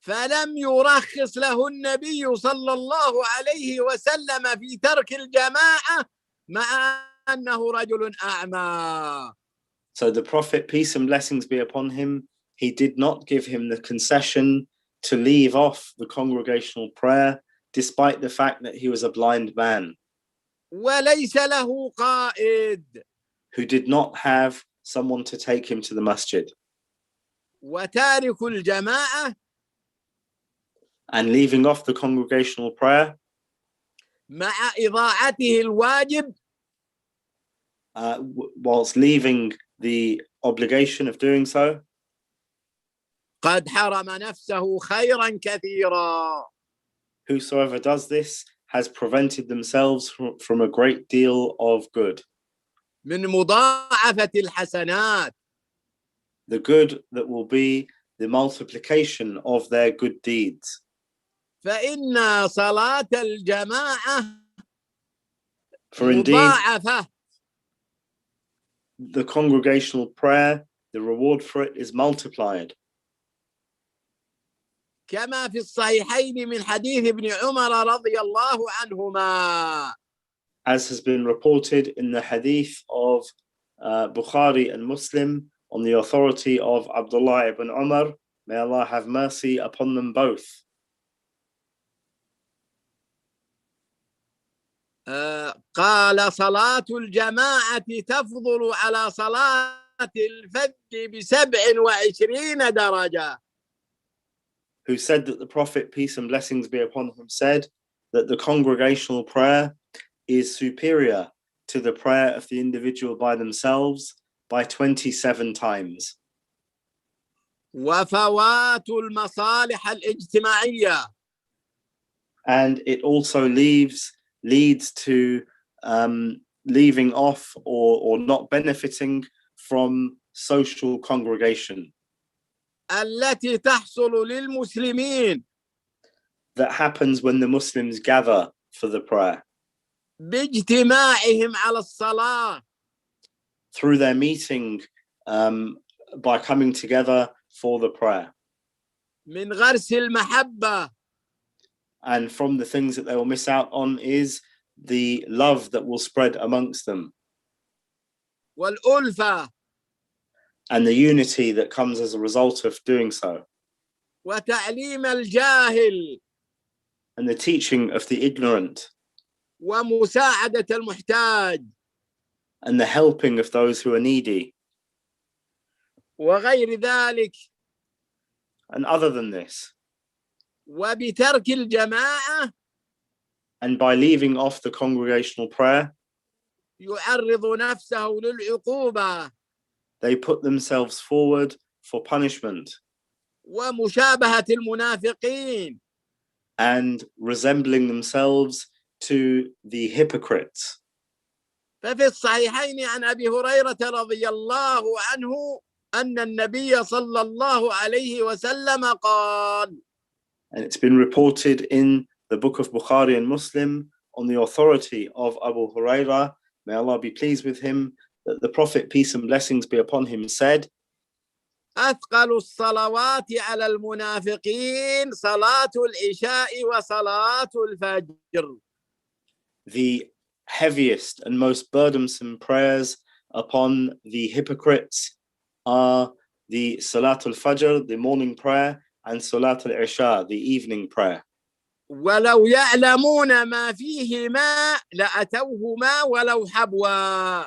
فلم يرخص له النبي صلى الله عليه وسلم في ترك الجماعة مع أنه رجل أعمى. So the Prophet, peace and blessings be upon him, he did not give him the concession to leave off the congregational prayer, despite the fact that he was a blind man. وليس له قائد. Who did not have someone to take him to the masjid. وتارك الجماعة. And leaving off the congregational prayer. مع إضاعته الواجب. Whilst leaving the obligation of doing so. قد حرم نفسه خيرا كثيرا. Whosoever does this has prevented themselves from a great deal of good. من مضاعفة الحسنات. The good that will be the multiplication of their good deeds. فإن صلاة الجماعة For indeed, مضاعفة. the congregational prayer, the reward for it is multiplied. كما في الصحيحين من حديث ابن عمر رضي الله عنهما. As has been reported in the hadith of Bukhari and Muslim on the authority of Abdullah ibn Umar, may Allah have mercy upon them both. قال صلاة الجماعة تفضل على صلاة الفذ ب27 درجة. Who said that the Prophet, peace and blessings be upon him, said that the congregational prayer is superior to the prayer of the individual by themselves by 27 times. وفوات المصالح الاجتماعية. And it also leads to leaving off or not benefiting from social congregation. التي تحصل للمسلمين. That happens when the Muslims gather for the prayer. باجتماعهم على الصلاة. Through their meeting, by coming together for the prayer. من غرس المحبة. And from the things that they will miss out on is the love that will spread amongst them. والألفة. And the unity that comes as a result of doing so. وتعليم الجاهل. And the teaching of the ignorant. ومساعدة المحتاج. And the helping of those who are needy. وغير ذلك. And other than this. وبترك الجماعة. And by leaving off the congregational prayer. يعرض نفسه للعقوبة. They put themselves forward for punishment. ومشابهة المنافقين. And resembling themselves to the hypocrites. ففي الصحيحين عن أبي هريرة رضي الله عنه أن النبي صلى الله عليه وسلم قال. And it's been reported in the book of Bukhari and Muslim on the authority of Abu Hurairah, may Allah be pleased with him, that the Prophet, peace and blessings be upon him, said, أثقل الصلوات على المنافقين صلاة العشاء وصلاة الفجر. The heaviest and most burdensome prayers upon the hypocrites are the Salatul Fajr, the morning prayer, and Salatul Isha, the evening prayer. ولو يعلمون ما فيهما لأتوهما ولو حبوا.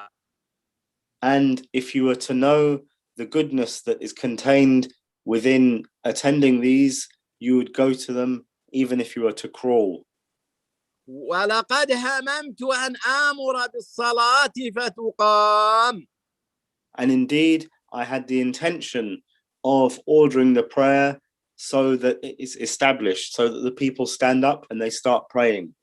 And if you were to know the goodness that is contained within attending these, you would go to them even if you were to crawl. ولقد هممت أن آمر بالصلاة فتقام. And indeed, I had the intention of ordering the prayer so that it is established, so that the people stand up and they start praying.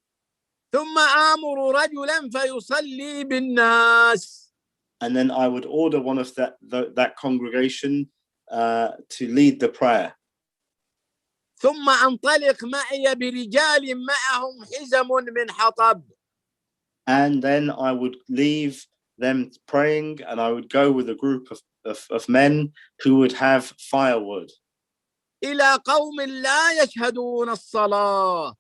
ثم آمر رجلا فيصلي بالناس. And then I would order one of that congregation to lead the prayer. ثم أنطلق معي برجال معهم حزم من حطب. And then I would leave them praying and I would go with a group of men who would have firewood. إلى قوم لا يشهدون الصلاة.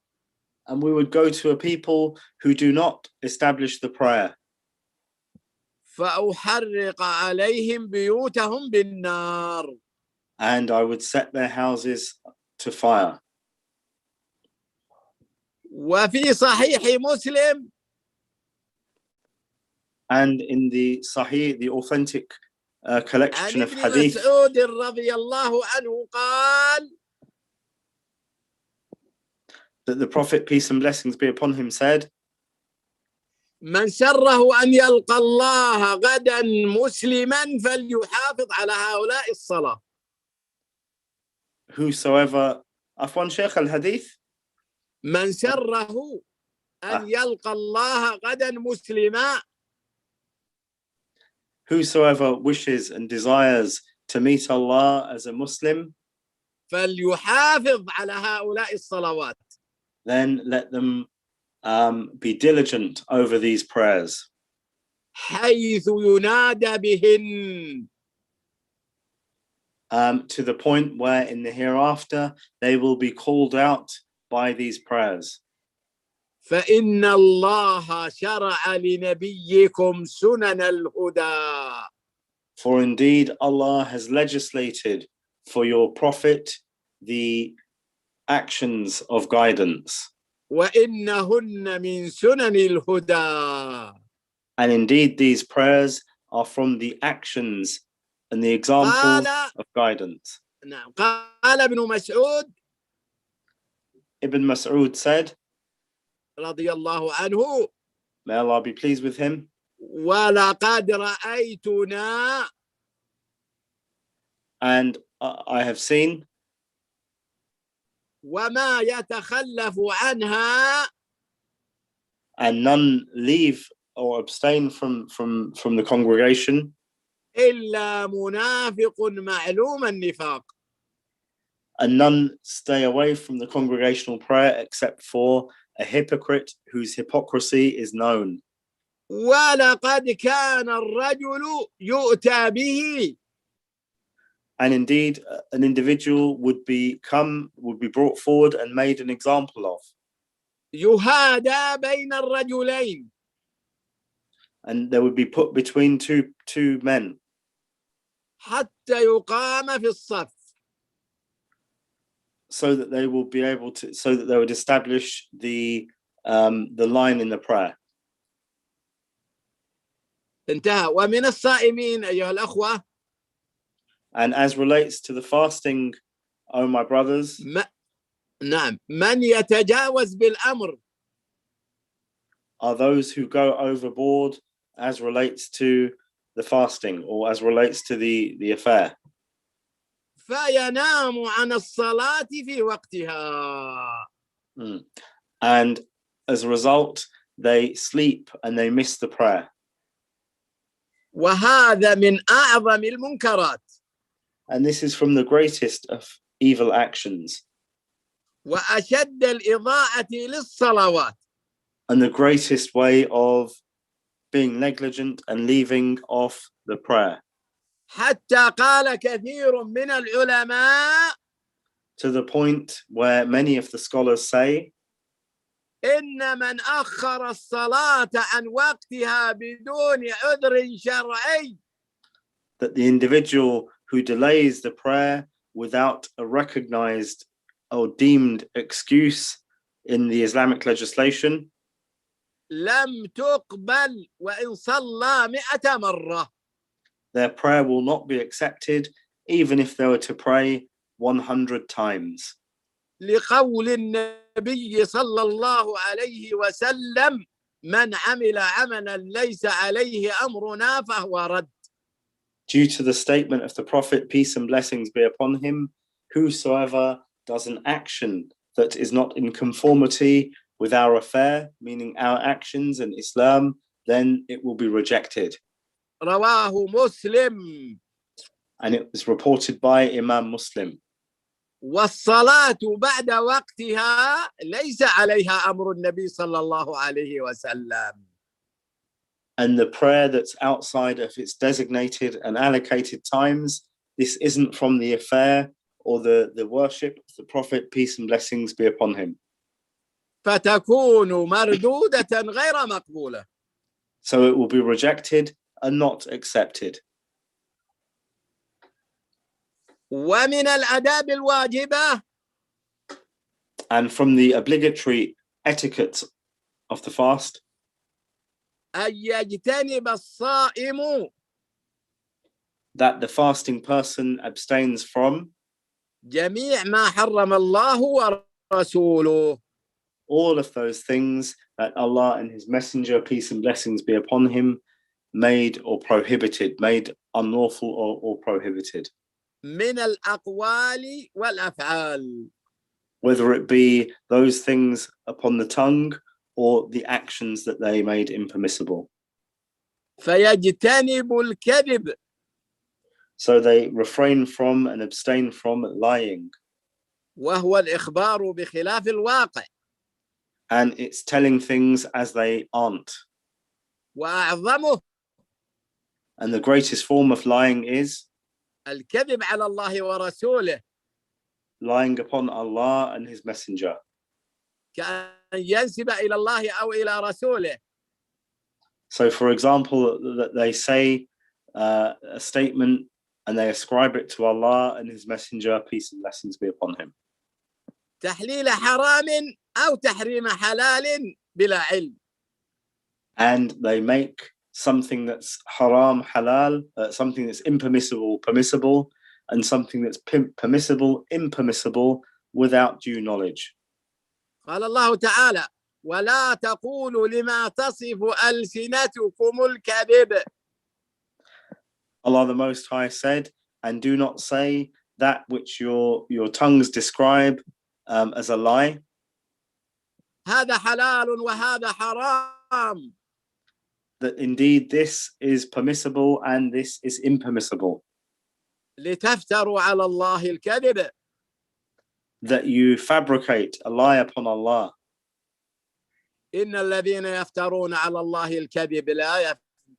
And we would go to a people who do not establish the prayer. فأحرق عليهم بيوتهم بالنار. And I would set their houses to fire. وفي صحيح مسلم. And in the Sahih, the authentic collection of عن ابن hadith, مسعود رضي الله عنه قال. that the Prophet, peace and blessings be upon him, said, من سره أن يلقى الله غدا مسلما فليحافظ على هؤلاء الصلاة. whosoever, Afwan Shaykh al-Hadith, من سره أن يلقى الله غدا مسلما. Whosoever wishes and desires to meet Allah as a Muslim, فليحافظ على هؤلاء الصلوات. then let them be diligent over these prayers. حيث ينادى بهن. To the point where in the hereafter they will be called out by these prayers. فإن الله شرع لنبيكم سنن الهدى. For indeed Allah has legislated for your prophet the actions of guidance. وإنهن من سنن الهدى. And indeed these prayers are from the actions and the examples of guidance. نعم. قال ابن مسعود Ibn Mas'ud said, رضي الله عنه: may Allah be pleased with him, ولقد رأيتنا and I have seen, وما يتخلف عنها and none leave or abstain from the congregation, إلا منافق معلوم النفاق. and none stay away from the congregational prayer except for a hypocrite whose hypocrisy is known. ولقد كان الرجل يؤتى به. And indeed, an individual would be brought forward and made an example of. يهادى بين الرجلين. And they would be put between two men. حتى يقام في الصف. So that they would establish the line in the prayer. انتهى. ومن الصائمين أيها الأخوة. And as relates to the fasting, oh my brothers, نعم من يتجاوز بالأمر. are those who go overboard as relates to the fasting or as relates to the affair. فينام عن الصلاة في وقتها. And as a result, they sleep and they miss the prayer. وهذا من أعظم المنكرات. And this is from the greatest of evil actions. وأشد الإضاعة للصلوات. And the greatest way of being negligent and leaving off the prayer. حتى قال كثير من العلماء. To the point where many of the scholars say, إن من أخر الصلاة عن وقتها بدون عذر شرعي. that the individual who delays the prayer without a recognized or deemed excuse in the Islamic legislation, لم تقبل وإن صلى 100 مرة. their prayer will not be accepted even if they were to pray 100 times. لقول النبي صلى الله عليه وسلم: من عمل عملا ليس عليه أمرنا فهو رد. Due to the statement of the Prophet, peace and blessings be upon him, whosoever does an action that is not in conformity with our affair, meaning our actions and Islam, then it will be rejected. رواه مسلم. And it was reported by Imam Muslim. والصلاة بعد وقتها ليس عليها أمر النبي صلى الله عليه وسلم. And the prayer that's outside of its designated and allocated times, this isn't from the affair or the worship of the Prophet, peace and blessings be upon him. فتكون مردودة غير مقبولة. So it will be rejected and not accepted. ومن الآداب الواجبة. And from the obligatory etiquettes of the fast, أن يجتنب الصائم that the fasting person abstains from جميع ما حرم الله ورسوله. all of those things that Allah and his messenger, peace and blessings be upon him, made or prohibited, made unlawful or prohibited. من الأقوال والأفعال. Whether it be those things upon the tongue or the actions that they made impermissible. فيجتنب الكذب. So they refrain from and abstain from lying. وهو الإخبار بخلاف الواقع. And it's telling things as they aren't. وأعظمه And the greatest form of lying is الكذب على الله ورسوله. lying upon Allah and His Messenger. كأن ينسب إلى الله أو إلى رسوله. So, for example, that they say a statement and they ascribe it to Allah and His Messenger, peace and blessings be upon Him. تحليل حرام أو تحريم حلال بلا علم. And they make something that's haram halal, something that's impermissible permissible, and something that's permissible impermissible without due knowledge. قال الله تعالى: ولا تقولوا لما تصف ألسنتكم الكذب. Allah the Most High said, and do not say that which your tongues describe as a lie. هذا حلال وهذا حرام. That indeed this is permissible and this is impermissible. لتفتروا على الله الكذب. That you fabricate a lie upon Allah. إن الذين يفترون على الله الكذب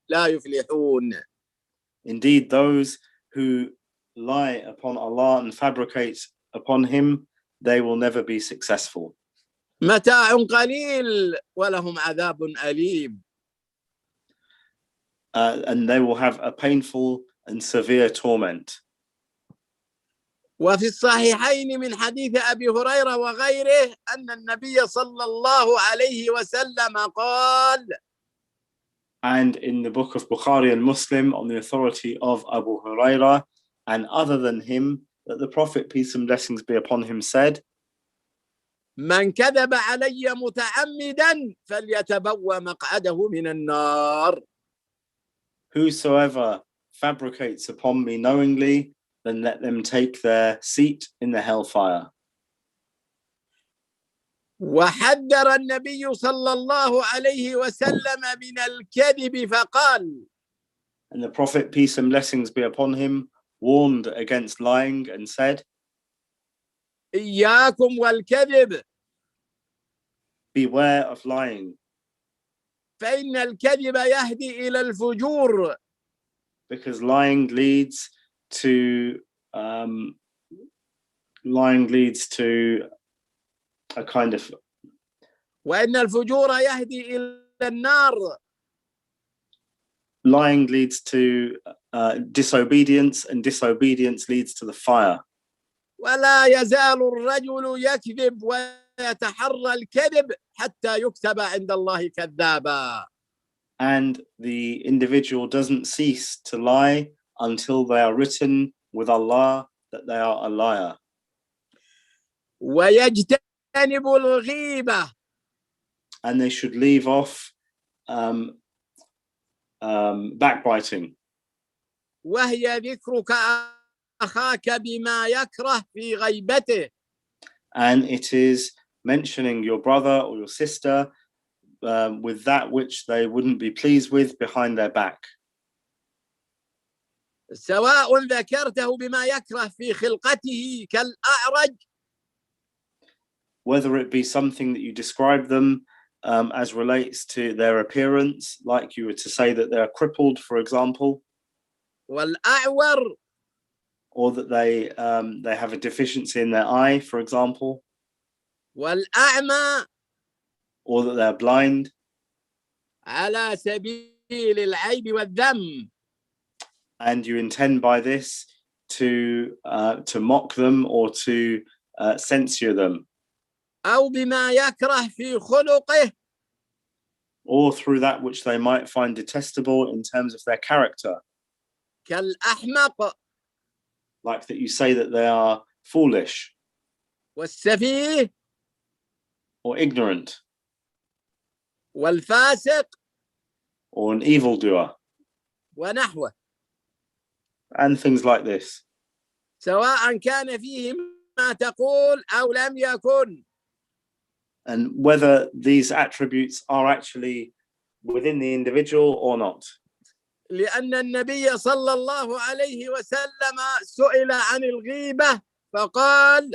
لا يفلحون. Indeed, those who lie upon Allah and fabricate upon Him, they will never be successful. متاع قليل ولهم عذاب أليم. And they will have a painful and severe torment. وفي الصحيحين من حديث أبي هريرة وغيره أن النبي صلى الله عليه وسلم قال. And in the book of Bukhari and Muslim, on the authority of Abu Hurairah and other than him, that the Prophet, peace and blessings be upon him, said, من كذب علي متعمدا فليتبوأ مقعده من النار. Whosoever fabricates upon me knowingly, then let them take their seat in the hellfire. وحذر النبي صلى الله عليه وسلم من الكذب فقال. And the Prophet, peace and blessings be upon him, warned against lying and said, إياكم والكذب. beware of lying. فإن الكذب يهدي إلى الفجور. Because lying leads to a kind of وإن الفجور يهدي إلى النار. Lying leads to disobedience, and disobedience leads to the fire. ولا يزال الرجل يكذب ويتحرى الكذب حتى يكتب عند الله كذابا. And the individual doesn't cease to lie until they are written with Allah that they are a liar. ويجتنب الغيبة. And they should leave off backbiting. وهي ذكرك أخاك بما يكره في غيبته. And it is mentioning your brother or your sister with that which they wouldn't be pleased with behind their back. سواء ذكرته بما يكره في خلقته كالأعرج. Whether it be something that you describe them as relates to their appearance, like you were to say that they're crippled, for example, والأعور. or that they have a deficiency in their eye, for example, والأعمى. or that they're blind, على سبيل العيب والذم. and you intend by this to mock them or to censure them, أو بما يكره في خلقه. or through that which they might find detestable in terms of their character, كالأحمق. like that you say that they are foolish والسفيه. or ignorant والفاسق. or an evildoer, ونحوه. and things like this. سواء كان فيه ما تقول أو لم يكن. and whether these attributes are actually within the individual or not. لأن النبي صلى الله عليه وسلم سئل عن الغيبة فقال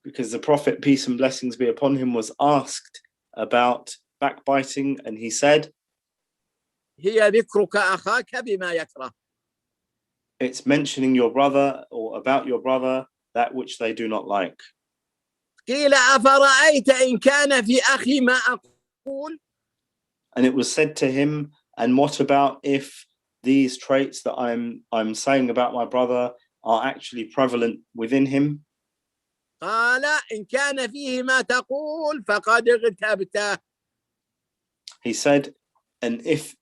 Because the Prophet, peace and blessings be upon him, was asked about backbiting, and he said, هي ذكرك أخاك بما يكره. it's mentioning your brother or about your brother that which they do not like. قيل أفرأيت إن كان في أخي ما أقول. And it was said to him, and what about if these traits that I'm saying about my brother are actually prevalent within him? قال إن كان فيه ما تقول فقد اغتبته. He said, and if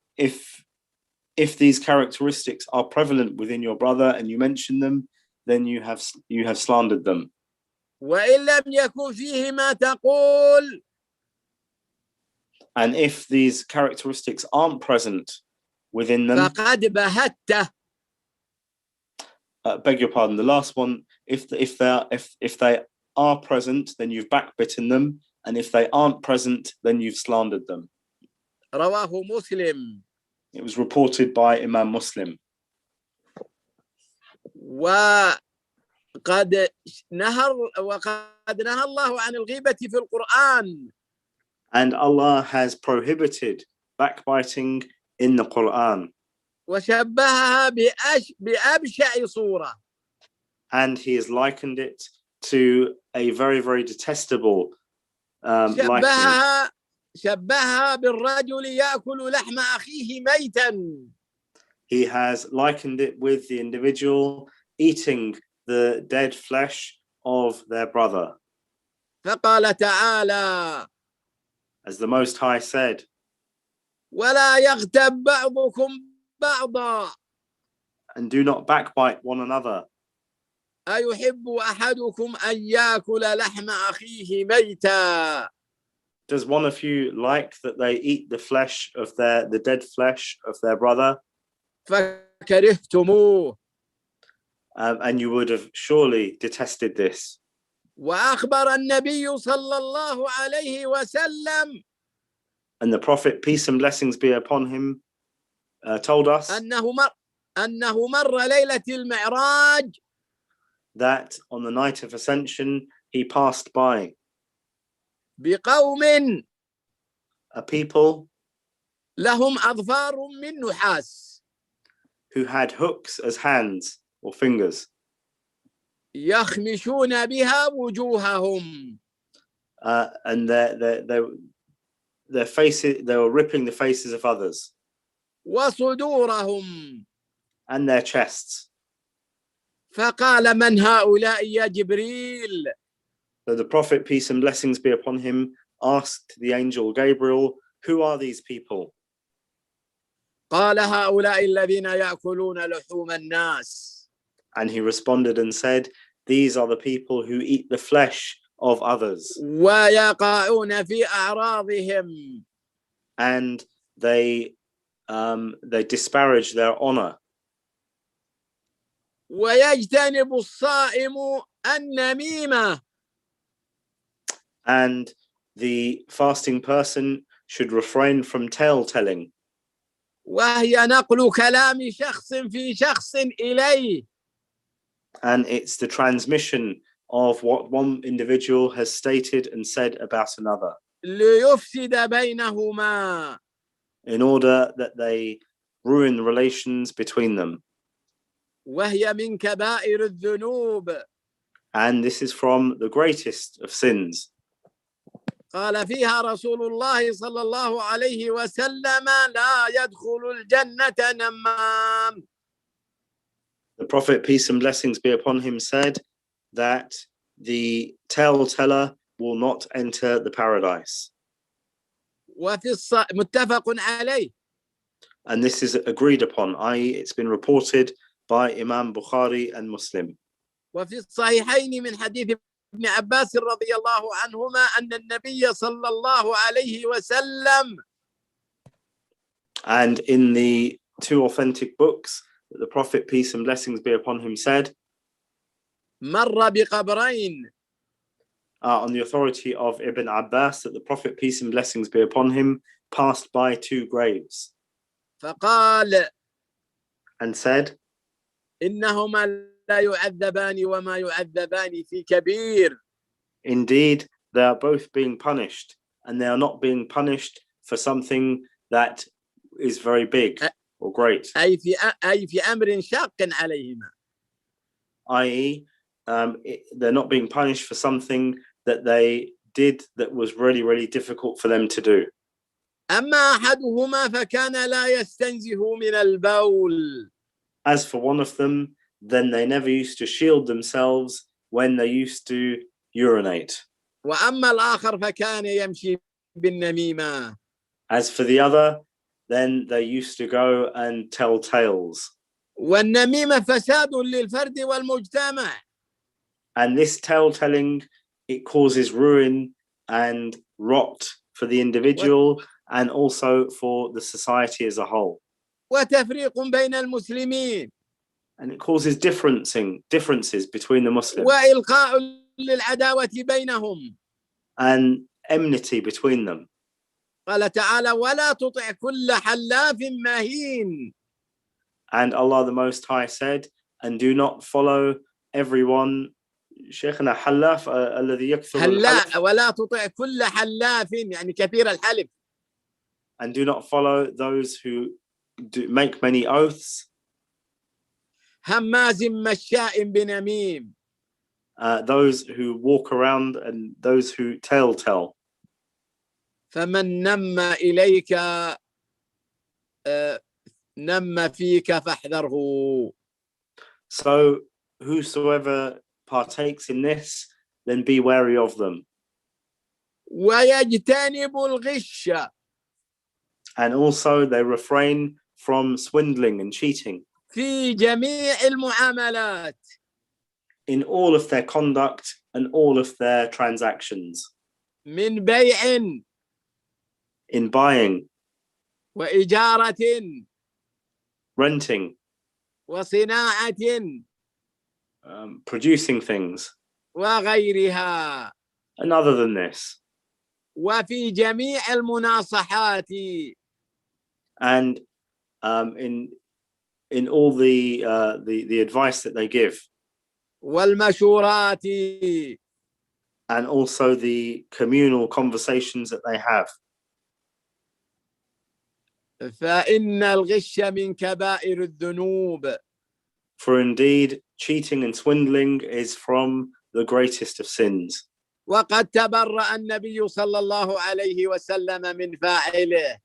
these characteristics are prevalent within your brother and you mention them, then you have slandered them. وإن لم يكن فيه ما تقول. And if these characteristics aren't present within them, فقد بهته. Beg your pardon, the last one, if they are present, then you've backbitten them, and if they aren't present, then you've slandered them. رواه مسلم. It was reported by Imam Muslim. وقد نهى الله عن الغيبة في القرآن. And Allah has prohibited backbiting in the Qur'an. وشبهها بأبشع صورة. And he has likened it to a very, very detestable likeness. شبهها بالرجل يأكل لحم أخيه ميتا. He has likened it with the individual eating the dead flesh of their brother. فقال تعالى As the Most High said, ولا يغتب بعضكم بعضا. and do not backbite one another. أيحب أحدكم أن يأكل لحم أخيه ميتا. Does one of you like that they eat the flesh of the dead flesh of their brother? فكرهتموه. And you would have surely detested this. وأخبر النبي صلى الله عليه وسلم And the Prophet, peace and blessings be upon him, told us أنه مر ليلة المعراج. that on the night of Ascension, he passed by بقوم a people لهم أظفار من نحاس. who had hooks as hands or fingers. يخمشون بها وجوههم. And their faces, they were ripping the faces of others. وصدورهم. And their chests. فقال من هؤلاء يا جبريل. So the Prophet, peace and blessings be upon him, asked the angel Gabriel, who are these people? قال هؤلاء الذين يأكلون لحوم الناس. And he responded and said, these are the people who eat the flesh of others. ويقعون في أعراضهم. And they disparage their honor. ويجتنب الصائم النميمة. And the fasting person should refrain from tale-telling. وهي نقل كلام شخص في شخص إليه. And it's the transmission of what one individual has stated and said about another. ليفسد بينهما. In order that they ruin the relations between them. وهي من كبائر الذنوب. And this is from the greatest of sins. قال فيها رسول الله صلى الله عليه وسلم لا يدخل الجنة نمام. The Prophet, peace and blessings be upon him, said that the tale-teller will not enter the paradise. وفي متفق عليه. And this is agreed upon, i.e. it's been reported by Imam Bukhari and Muslim. وفي الصحيحين من حديث ابن عباس رضي الله عنهما أن النبي صلى الله عليه وسلم. And in the two authentic books, that the Prophet, peace and blessings be upon him, said, مر بقبرين. on the authority of Ibn Abbas, that the Prophet, peace and blessings be upon him, passed by 2 graves فقال and said, إنهما لا يعذبان وما يعذبان في كبير. indeed, they are both being punished, and they are not being punished for something that is very big or great, أي في أمر شاق عليهما. i.e., they're not being punished for something that they did that was really, really difficult for them to do. أما أحدهما فكان لا يستنزه من البول. As for one of them, then they never used to shield themselves when they used to urinate. وأما الآخر فكان يمشي بالنميمة. As for the other, then they used to go and tell tales. والنميمة فساد للفرد والمجتمع. And this tale-telling, it causes ruin and rot for the individual and also for the society as a whole. وتفريق بين المسلمين. And it causes differences between the Muslims وإلقاء للعداوة بينهم. and enmity between them. قال تعالى ولا تطع كل حلاف مهين. And Allah the Most High said, and do not follow everyone. شيخنا حلاف الذي يكثر الحلف. ولا تطع كل حلاف يعني كثير الحلف. And do not follow those who make many oaths. هماز مشاء بنميم. Those who walk around and those who tell. فمن نم إليك نم فيك فاحذره. So whosoever partakes in this, then be wary of them. ويجتنب الغش. And also they refrain from swindling and cheating. في جميع المعاملات. In all of their conduct and all of their transactions. من بيع. In buying. وإجارة. Renting. وصناعة. Producing things. وغيرها. And other than this. وفي جميع المناصحات. And in all the advice that they give. والمشورات. And also the communal conversations that they have. فإن الغش من كبائر الذنوب. For indeed, cheating and swindling is from the greatest of sins. وقد تبرأ النبي صلى الله عليه وسلم من فاعله.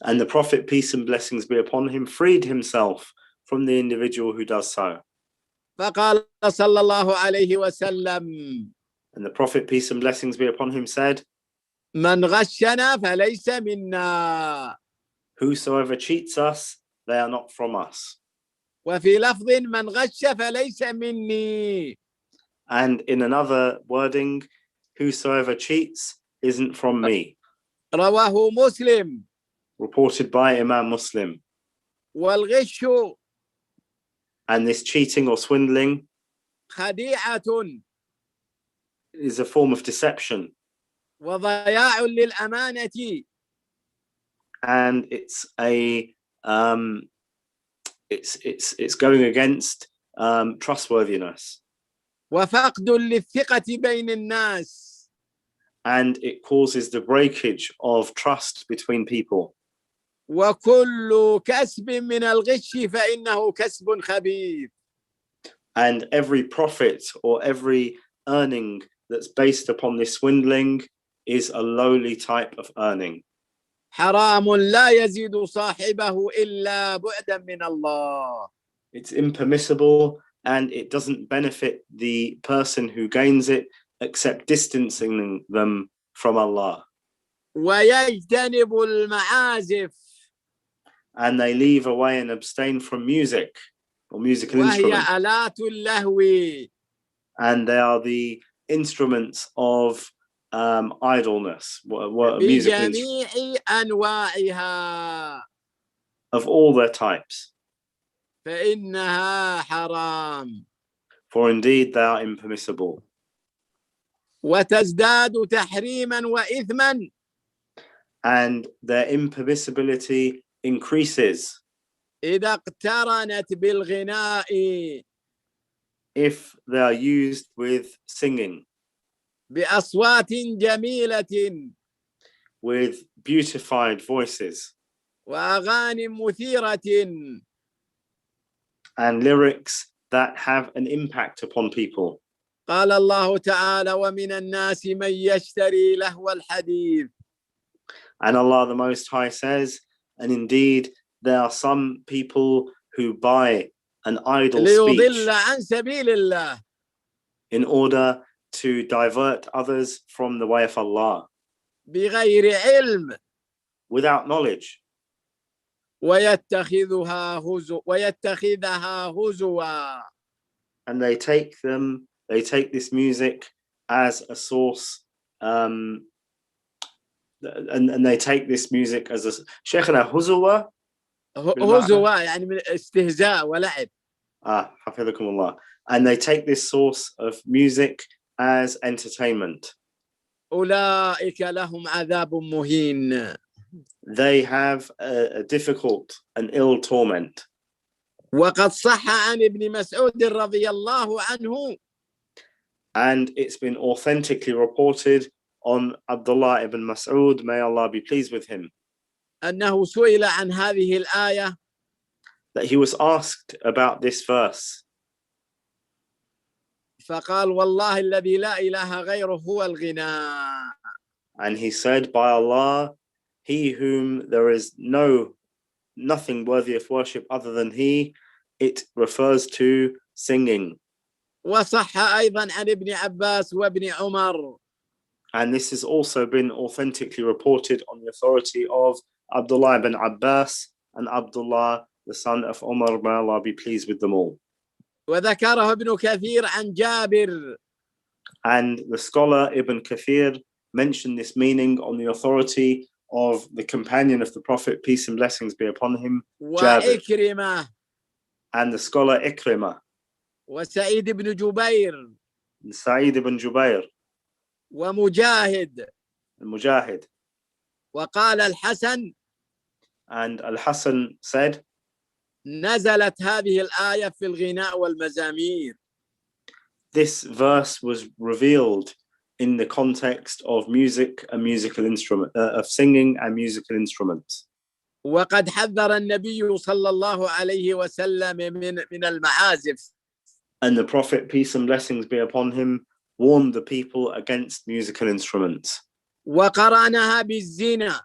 And the Prophet, peace and blessings be upon him, freed himself from the individual who does so. فقال صلى الله عليه وسلم. And the Prophet, peace and blessings be upon him, said, من غشنا فليس منا. Whosoever cheats us, they are not from us. وفي لفظ من غش فليس مني. And in another wording, whosoever cheats isn't from me. رواه مسلم. Reported by Imam Muslim. والغش. And this cheating or swindling خديعة. is a form of deception. وضياع للأمانة. And it's it's going against trustworthiness. وفقد للثقة بين الناس. And it causes the breakage of trust between people. وكل كسب من الغش فإنه كسب خبيث. And every profit or every earning that's based upon this swindling is a lowly type of earning. حرام لا يزيد صاحبه إلا بعدا من الله. It's impermissible and it doesn't benefit the person who gains it except distancing them from Allah. ويجتنب المعازف. And they leave away and abstain from music or musical وهي instruments. آلات اللهو. And they are the instruments of idleness, musical بجميع أنواعها. of all their types. فإنها حرام. For indeed they are impermissible. وتزداد تحريما وإثما and their impermissibility increases إذا اقترنت بالغناء if they are used with singing, بأصوات جميلة with beautified voices وأغاني مثيرة and lyrics that have an impact upon people. قال الله تعالى ومن الناس من يشتري لهو الحديث And Allah the Most High says, and indeed there are some people who buy an idle ليضل speech عن سبيل الله in order to divert others from the way of Allah بغير علم without knowledge, ويتخذها هزوا and they take this music as a source, and they take this music as a Shaykhana Huzuwa. هزوا يعني من استهزاء ولعب. حفظكم Allah. And they take this source of music as entertainment. أولئك لهم عذاب مهين. They have a difficult and ill torment. وقد صح عن ابن مسعود رضي الله عنه And it's been authentically reported on Abdullah ibn Mas'ud, may Allah be pleased with him, أنه سئل عن هذه الآية that he was asked about this verse. فقال والله الذي لا إله غيره هو الغناء. And he said, by Allah, he whom there is nothing worthy of worship other than he, it refers to singing. وصح أيضا عن ابن عباس وابن عمر. And this has also been authentically reported on the authority of Abdullah ibn Abbas and Abdullah, the son of Umar, may Allah be pleased with them all. وذكره ابن كثير عن جابر. And the scholar Ibn Kathir mentioned this meaning on the authority of the companion of the Prophet, peace and blessings be upon him, Jabir, وإكرمة and the scholar Ikrimah, وسعيد بن جبير and Sa'id ibn Jubair, ومجاهد. and Mujahid. وقال الحسن And Al-Hasan said, نزلت هذه الآية في الغناء والمزامير. this verse was revealed in the context of music and musical instrument, of singing and musical instruments. وقد حذر النبي صلى الله عليه وسلم من المعازف. And the Prophet, peace and blessings be upon him, warned the people against musical instruments. وقرانها بالزنا.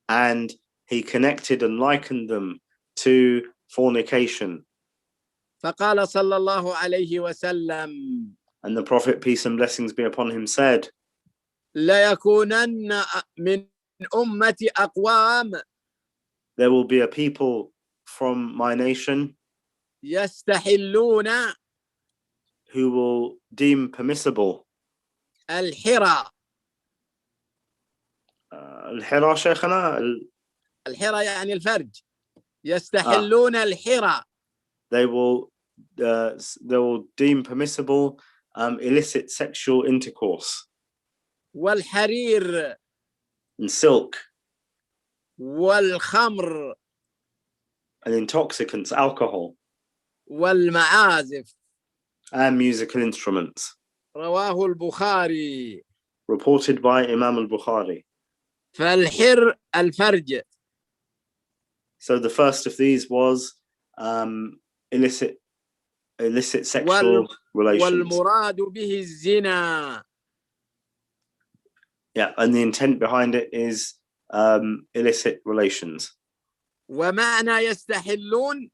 And he connected and likened them to fornication. فقال صلى الله عليه وسلم And the Prophet, peace and blessings be upon him, said, ليكونن من أمتي أقوام there will be a people from my nation يستحلون who will deem permissible الحرى. الحرى شيخنا. الحرى يعني الفرج. يستحلون الحرى. They will deem permissible illicit sexual intercourse, والحرير and silk, والخمر and intoxicants, alcohol, والمعازف. and musical instruments. رواه البخاري. Reported by Imam al-Bukhari. فالحر الفرج. So the first of these was illicit sexual relations. والمراد به الزنا. Yeah, and the intent behind it is illicit relations. ومعنى يستحلون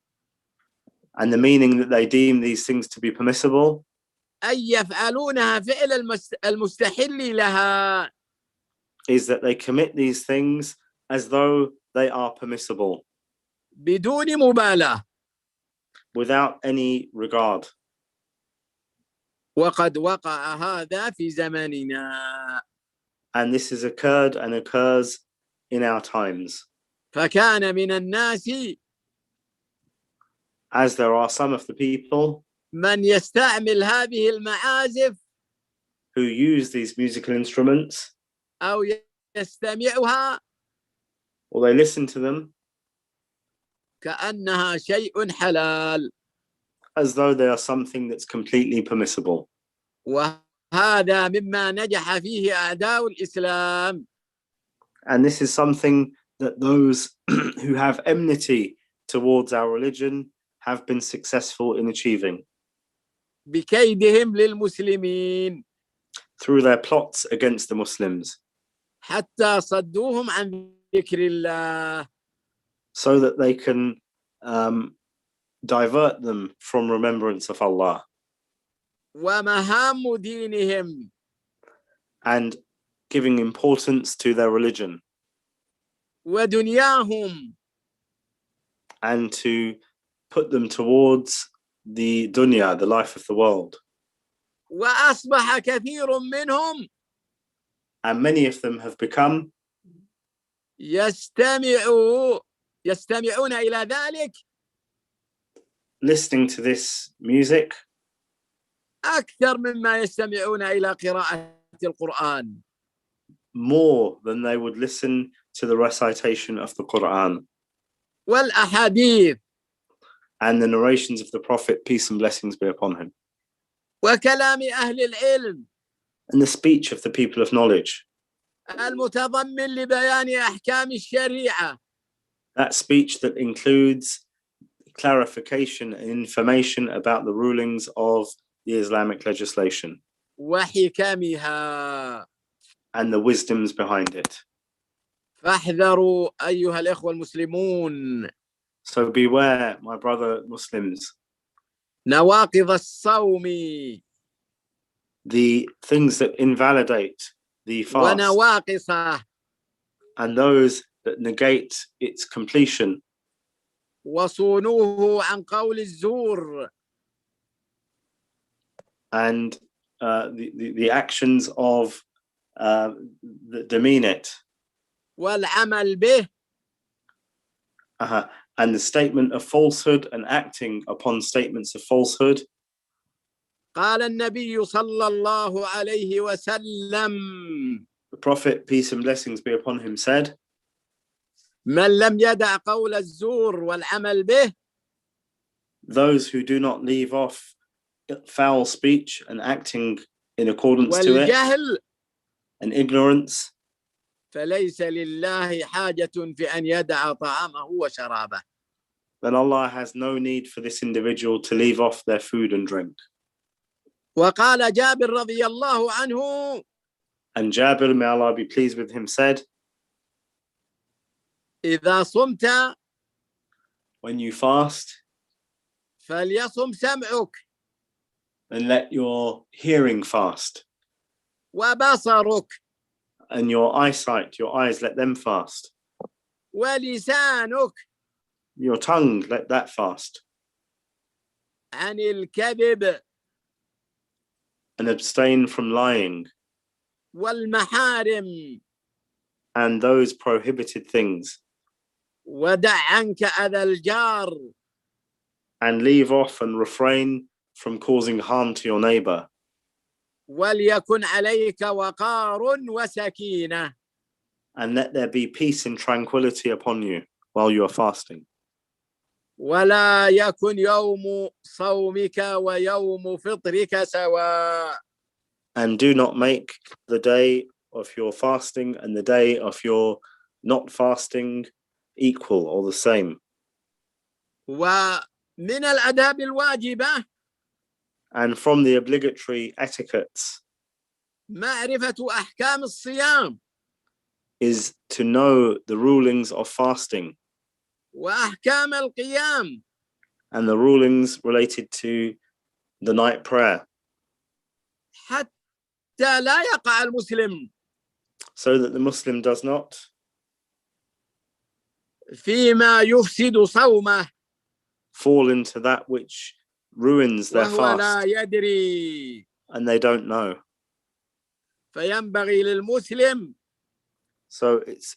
And the meaning that they deem these things to be permissible أي يفعلونها فعل المستحل لها. is that they commit these things as though they are permissible, بدون مبالاة. without any regard. وقد وقع هذا في زماننا. And this has occurred and occurs in our times. فكان من الناس As there are some of the people من يستعمل هذه المعازف who use these musical instruments أو يستمعها or they listen to them كأنها شيء حلال. as though they are something that's completely permissible. وهذا مما نجح فيه أعداء الإسلام. And this is something that those who have enmity towards our religion have been successful in achieving بكيدهم للمسلمين through their plots against the Muslims, حتى صدوهم عن ذكر الله. so that they can divert them from remembrance of Allah ومهام دينهم and giving importance to their religion ودنياهم and to put them towards the dunya, the life of the world. وأصبح كثير منهم And many of them have become يستمعون إلى ذلك listening to this music أكثر مما يستمعون إلى قراءة القرآن. more than they would listen to the recitation of the Qur'an والأحاديث and the narrations of the Prophet, peace and blessings be upon him, وكلام أهل العلم and the speech of the people of knowledge, المتضمن لبيان أحكام الشريعة that speech that includes clarification and information about the rulings of the Islamic legislation وحكمها. and the wisdoms behind it. فاحذروا أيها الإخوة المسلمون So beware, my brother Muslims, نواقض الصوم the things that invalidate the fast ونواقصه and those that negate its completion, وصونوه عن قول الزور and the actions of that demean it, والعمل به and the statement of falsehood and acting upon statements of falsehood. قال النبي صلى الله عليه وسلم The Prophet, peace and blessings be upon him, said, من لم يدع قول الزور والعمل به those who do not leave off foul speech and acting in accordance to it, والجهل and ignorance, فليس لله حاجة في أن يدع طعامه وشرابه. then Allah has no need for this individual to leave off their food and drink. وقال جابر رضي الله عنه And Jabir, may Allah be pleased with him, said, إذا صمت when you fast, فليصم سمعك then let your hearing fast, وبصرك and your eyesight, your eyes, let them fast. ولسانك Your tongue, let that fast. عن الكذب And abstain from lying والمحارم and those prohibited things, ودع عنك أذى الجار and leave off and refrain from causing harm to your neighbor. وليكن عليك وقار وسكينة. And let there be peace and tranquility upon you while you are fasting. ولا يكن يوم صومك ويوم فطرك سواء. And do not make the day of your fasting and the day of your not fasting equal or the same. ومن الآداب الواجبة And from the obligatory etiquettes معرفة أحكام الصيام is to know the rulings of fasting وأحكام القيام and the rulings related to the night prayer, حتى لا يقع المسلم so that the Muslim does not فيما يفسد صومه fall into that which ruins their وهو لا fast يدري. and they don't know. فينبغي للمسلم So it's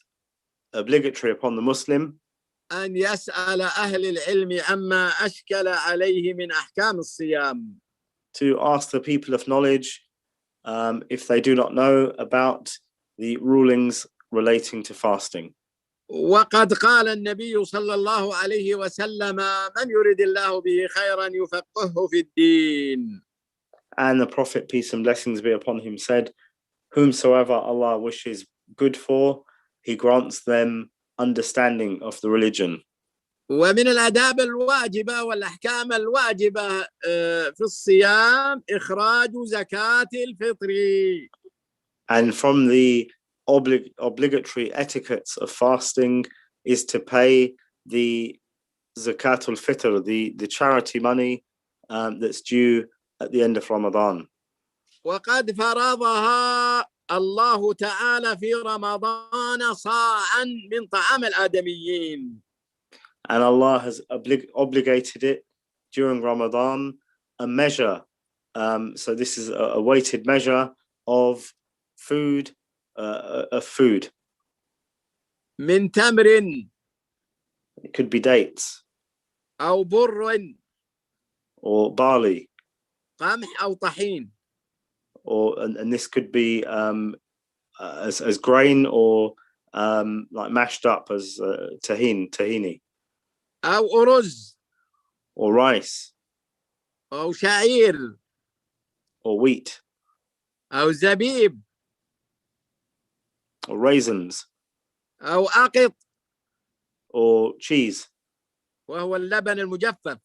obligatory upon the Muslim أن يسأل أهل العلم عما أشكل عليه من أحكام الصيام. to ask the people of knowledge if they do not know about the rulings relating to fasting. وقد قال النبي صلى الله عليه وسلم من يريد الله به خيرا يفقهه في الدين. And the Prophet, peace and blessings be upon him, said, whomsoever Allah wishes good for, he grants them understanding of the religion. ومن الآداب الواجبة والأحكام الواجبة في الصيام إخراج زكاة الفطر. And from the obligatory etiquettes of fasting is to pay the zakatul fitr, the charity money that's due at the end of Ramadan. وقد فرضها الله تعالى في رمضان صاعا من طعام الآدميين. And Allah has obligated it during Ramadan, a measure. So this is a weighted measure of food, من تمر. It could be dates. أو بر. Or barley. قمح أو طحين. And this could be as grain or like mashed up as tahini. أو أرز. Or rice. أو شعير. Or wheat. أو زبيب. Or raisins. أو أقط. Or cheese. وهو اللبن المجفف.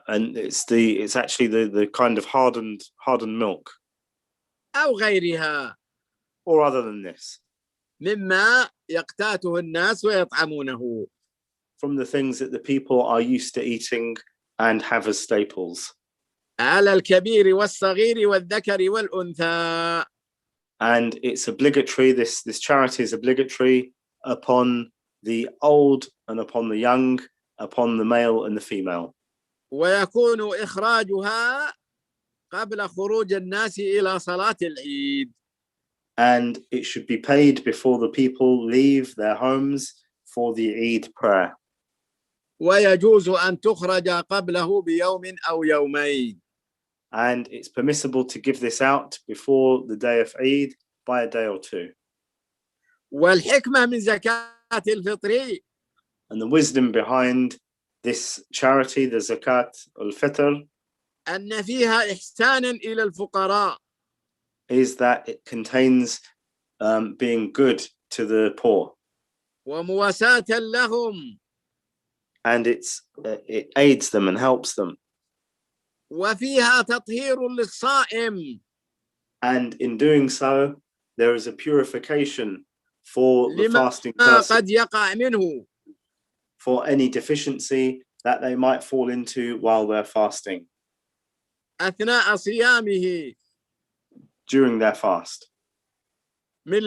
And it's actually the kind of hardened milk. أو غيرها. Or other than this. مما يقتاته الناس ويطعمونه. From the things that the people are used to eating and have as staples. على الكبير والصغير والذكر والأنثى. And it's obligatory, this charity is obligatory upon the old and upon the young, upon the male and the female. ويكون إخراجها قبل خروج الناس إلى صلاة العيد. And it should be paid before the people leave their homes for the Eid prayer. ويجوز أن تخرج قبله بيوم أو يومين. And it's permissible to give this out before the day of Eid by a day or two. والحكمة من زكاة الفطر. And the wisdom behind this charity, the zakat al-fitr, أن فيها إحسانا إلى الفقراء. is that it contains being good to the poor. ومواساة لهم. And it aids them and helps them. وفيها تطهير للصائم. And in doing so, there is a purification for the fasting person, قد يقع منه. for any deficiency that they might fall into while they're fasting. أثناء صيامه. During their fast. من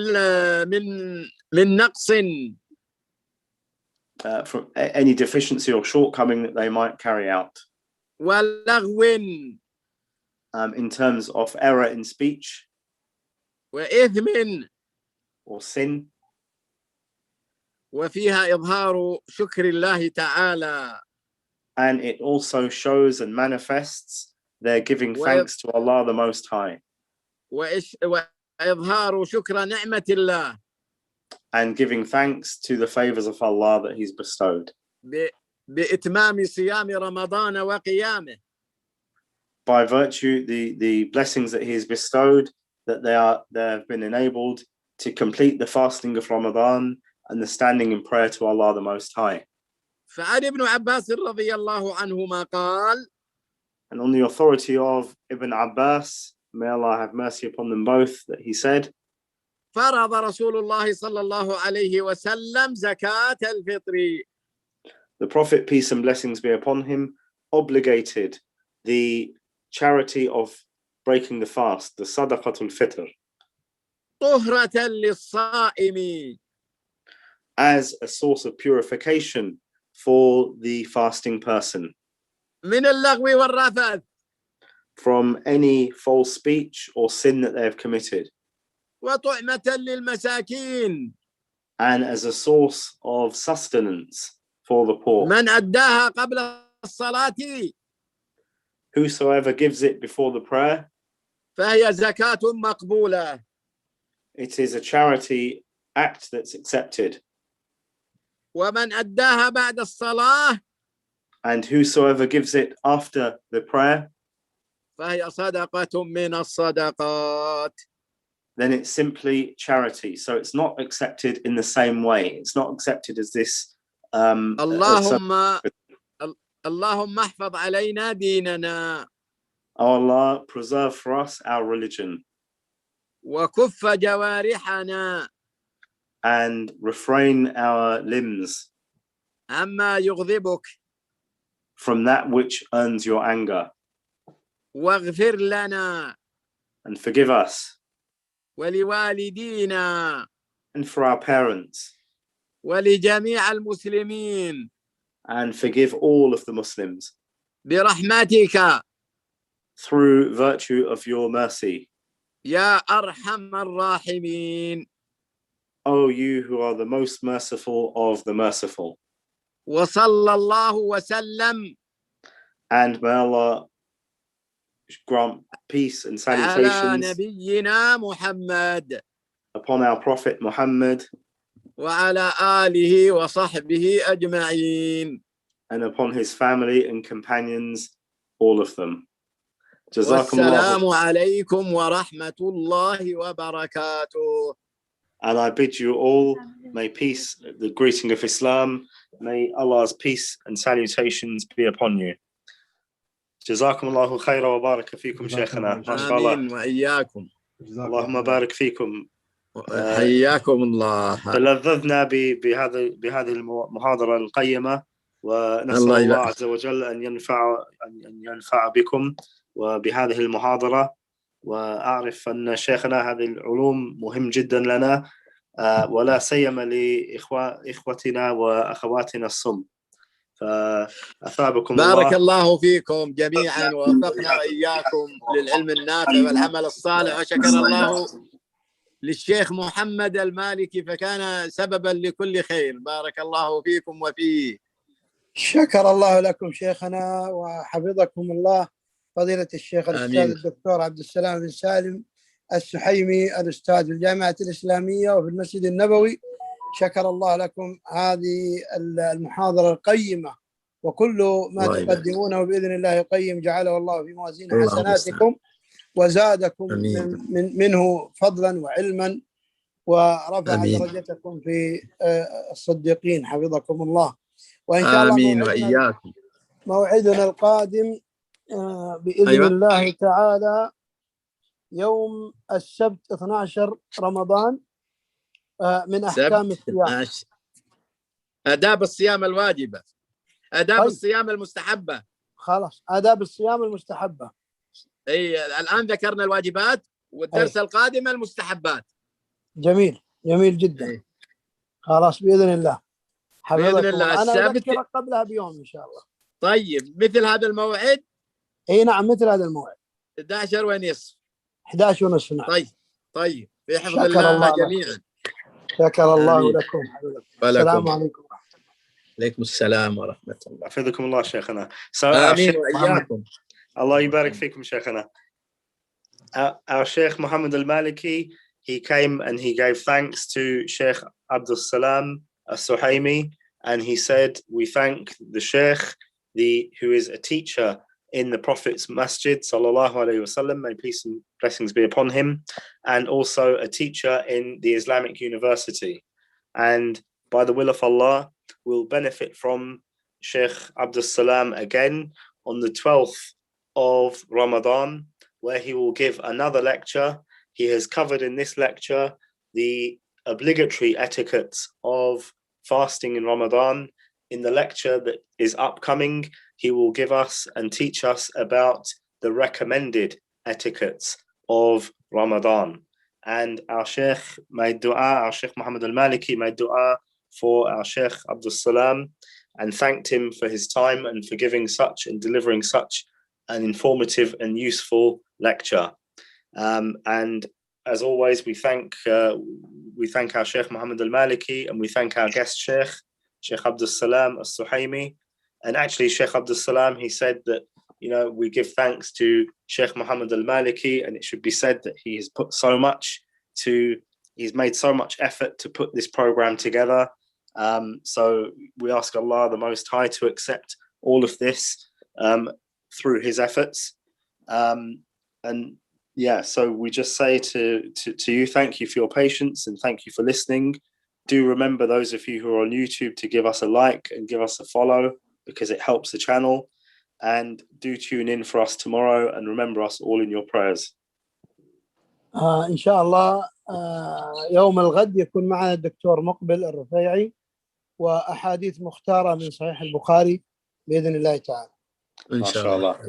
نقص. From any deficiency or shortcoming that they might carry out. ولغو. In terms of error in speech. وإثم. Or sin. وفيها إظهار شكر الله تعالى. And it also shows and manifests their giving thanks to Allah the Most High. وإظهار شكر نعمة الله. And giving thanks to the favors of Allah that He's bestowed. بإتمام صيام رمضان وقيامه. By virtue the blessings that He has bestowed, that they have been enabled to complete the fasting of Ramadan and the standing in prayer to Allah the Most High. فعن ابن عباس رضي الله عنهما قال. And on the authority of Ibn Abbas, may Allah have mercy upon them both, that he said, فرض رسول الله صلى الله عليه وسلم زكاة الفطر. The Prophet, peace and blessings be upon him, obligated the charity of breaking the fast, the sadaqatul fitr, طهرة للصائم. as a source of purification for the fasting person. من اللغو والرفث. From any false speech or sin that they have committed. وطعمة للمساكين. And as a source of sustenance for the poor. من أداها قبل الصلاة. Whosoever gives it before the prayer. فهي زكاة مقبولة. It is a charity act that's accepted. ومن أداها بعد الصلاة And whosoever gives it after the prayer, فهي صدقة من الصدقات. then it's simply charity. So it's not accepted in the same way. It's not accepted as this. اللهم احفظ علينا ديننا. Oh Allah, preserve for us our religion. وكف جوارحنا. And refrain our limbs عما يغضبك. from that which earns your anger. واغفر لنا. And forgive us. ولوالدينا. And for our parents. ولجميع المسلمين. And forgive all of the Muslims. برحمتك. Through virtue of your mercy. يا أرحم الراحمين. O you who are the most merciful of the merciful. وصلى الله وسلم. And may Allah grant peace and على salutations نبينا محمد. upon our Prophet Muhammad. وعلى آله وصحبه أجمعين. And upon his family and companions, all of them. والسلام عليكم ورحمة الله وبركاته. And I bid you all, may peace, the greeting of Islam, may Allah's peace and salutations be upon you. جزاكم الله خيرا وبارك فيكم شيخنا. ما شاء الله. آمين وإياكم. اللهم بارك فيكم. حياكم الله. تلذذنا بهذه المحاضرة القيمة ونسأل الله عز وجل أن ينفع بكم وبهذه المحاضرة. وأعرف أن شيخنا هذه العلوم مهم جدا لنا ولا سيما لإخوتنا وأخواتنا الصم. فأثابكم الله. بارك الله فيكم جميعا ووفقنا وإياكم للعلم النافع والعمل الصالح. وشكر الله للشيخ محمد المالكي فكان سببا لكل خير. بارك الله فيكم وفيه. شكر الله لكم شيخنا وحفظكم الله فضيلة الشيخ الأستاذ الدكتور عبد السلام بن سالم السحيمي الأستاذ في الجامعة الإسلامية وفي المسجد النبوي. شكر الله لكم هذه المحاضرة القيمة وكل ما تقدمونه بإذن الله قيم جعله الله في موازين حسناتكم وزادكم منه فضلا وعلما ورفع درجتكم في الصديقين حفظكم الله. وإن شاء الله آمين وإياكم. موعدنا القادم بإذن الله تعالى يوم السبت 12 رمضان من أحكام الصيام. آداب الصيام الواجبة. آداب الصيام المستحبة. خلاص آداب الصيام المستحبة. الآن ذكرنا الواجبات والدرس القادم المستحبات. جميل جميل جدا. خلاص بإذن الله. بإذن الله أنا السبت أذكرك قبلها بيوم إن شاء الله. طيب مثل هذا الموعد؟ نعم مثل هذا الموعد 11:30. 11:30. نعم. طيب في حفظ الله جميعا. شكر الله لكم. السلام عليكم. عليكم السلام ورحمة الله. حفظكم الله شيخنا. آمين وإياكم. Allah يبارك فيكم شيخنا. Our Sheikh Muhammad al-Maliki, he came and he gave thanks to Sheikh Abdul Salam al-Suhaimi, and he said, we thank the Sheikh, who is a teacher in the Prophet's Masjid, sallallahu alayhi wasallam, may peace and blessings be upon him, and also a teacher in the Islamic University. And by the will of Allah, we'll benefit from Sheikh Abdul Salam again on the 12th of Ramadan, where he will give another lecture. He has covered in this lecture the obligatory etiquettes of fasting in Ramadan. In the lecture that is upcoming, he will give us and teach us about the recommended etiquettes of Ramadan. And our Sheikh made dua, our Sheikh Muhammad al-Maliki made dua for our Sheikh Abdul Salam and thanked him for his time and for giving such and delivering such an informative and useful lecture. And as always, we thank our Sheikh Muhammad al-Maliki, and we thank our guest Sheikh Abdul Salam al-Suhaimi. And actually, Sheikh Abdul Salam, he said that You know, we give thanks to Sheikh Muhammad al-Maliki, and it should be said that he has put so much he's made so much effort to put this program together. So we ask Allah the Most High to accept all of this through his efforts. And yeah, so we just say to you, thank you for your patience and thank you for listening. Do remember, those of you who are on YouTube, to give us a like and give us a follow, because it helps the channel. And do tune in for us tomorrow, and remember us all in your prayers. إن شاء الله يوم الغد يكون معنا الدكتور مقبل الرفيعي وأحاديث مختارة من صحيح البخاري بإذن الله تعالى. Inshallah.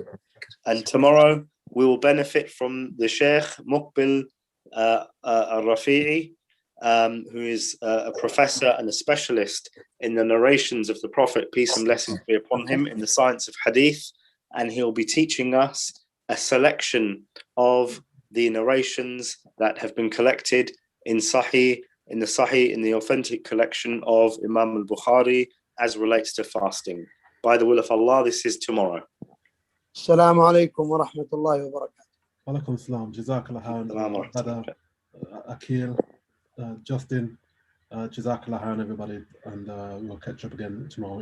And tomorrow we will benefit from the Sheikh Muqbil al-Rafi'i, who is a professor and a specialist in the narrations of the Prophet, peace and blessings be upon him, in the science of hadith. And he'll be teaching us a selection of the narrations that have been collected in the authentic collection of Imam al-Bukhari as relates to fasting. By the will of Allah, this is tomorrow. السلام عليكم ورحمة الله وبركاته. وعليكم السلام. جزاك الله خير. Akil, Justin, Jazakallah khair everybody, and we'll catch up again tomorrow.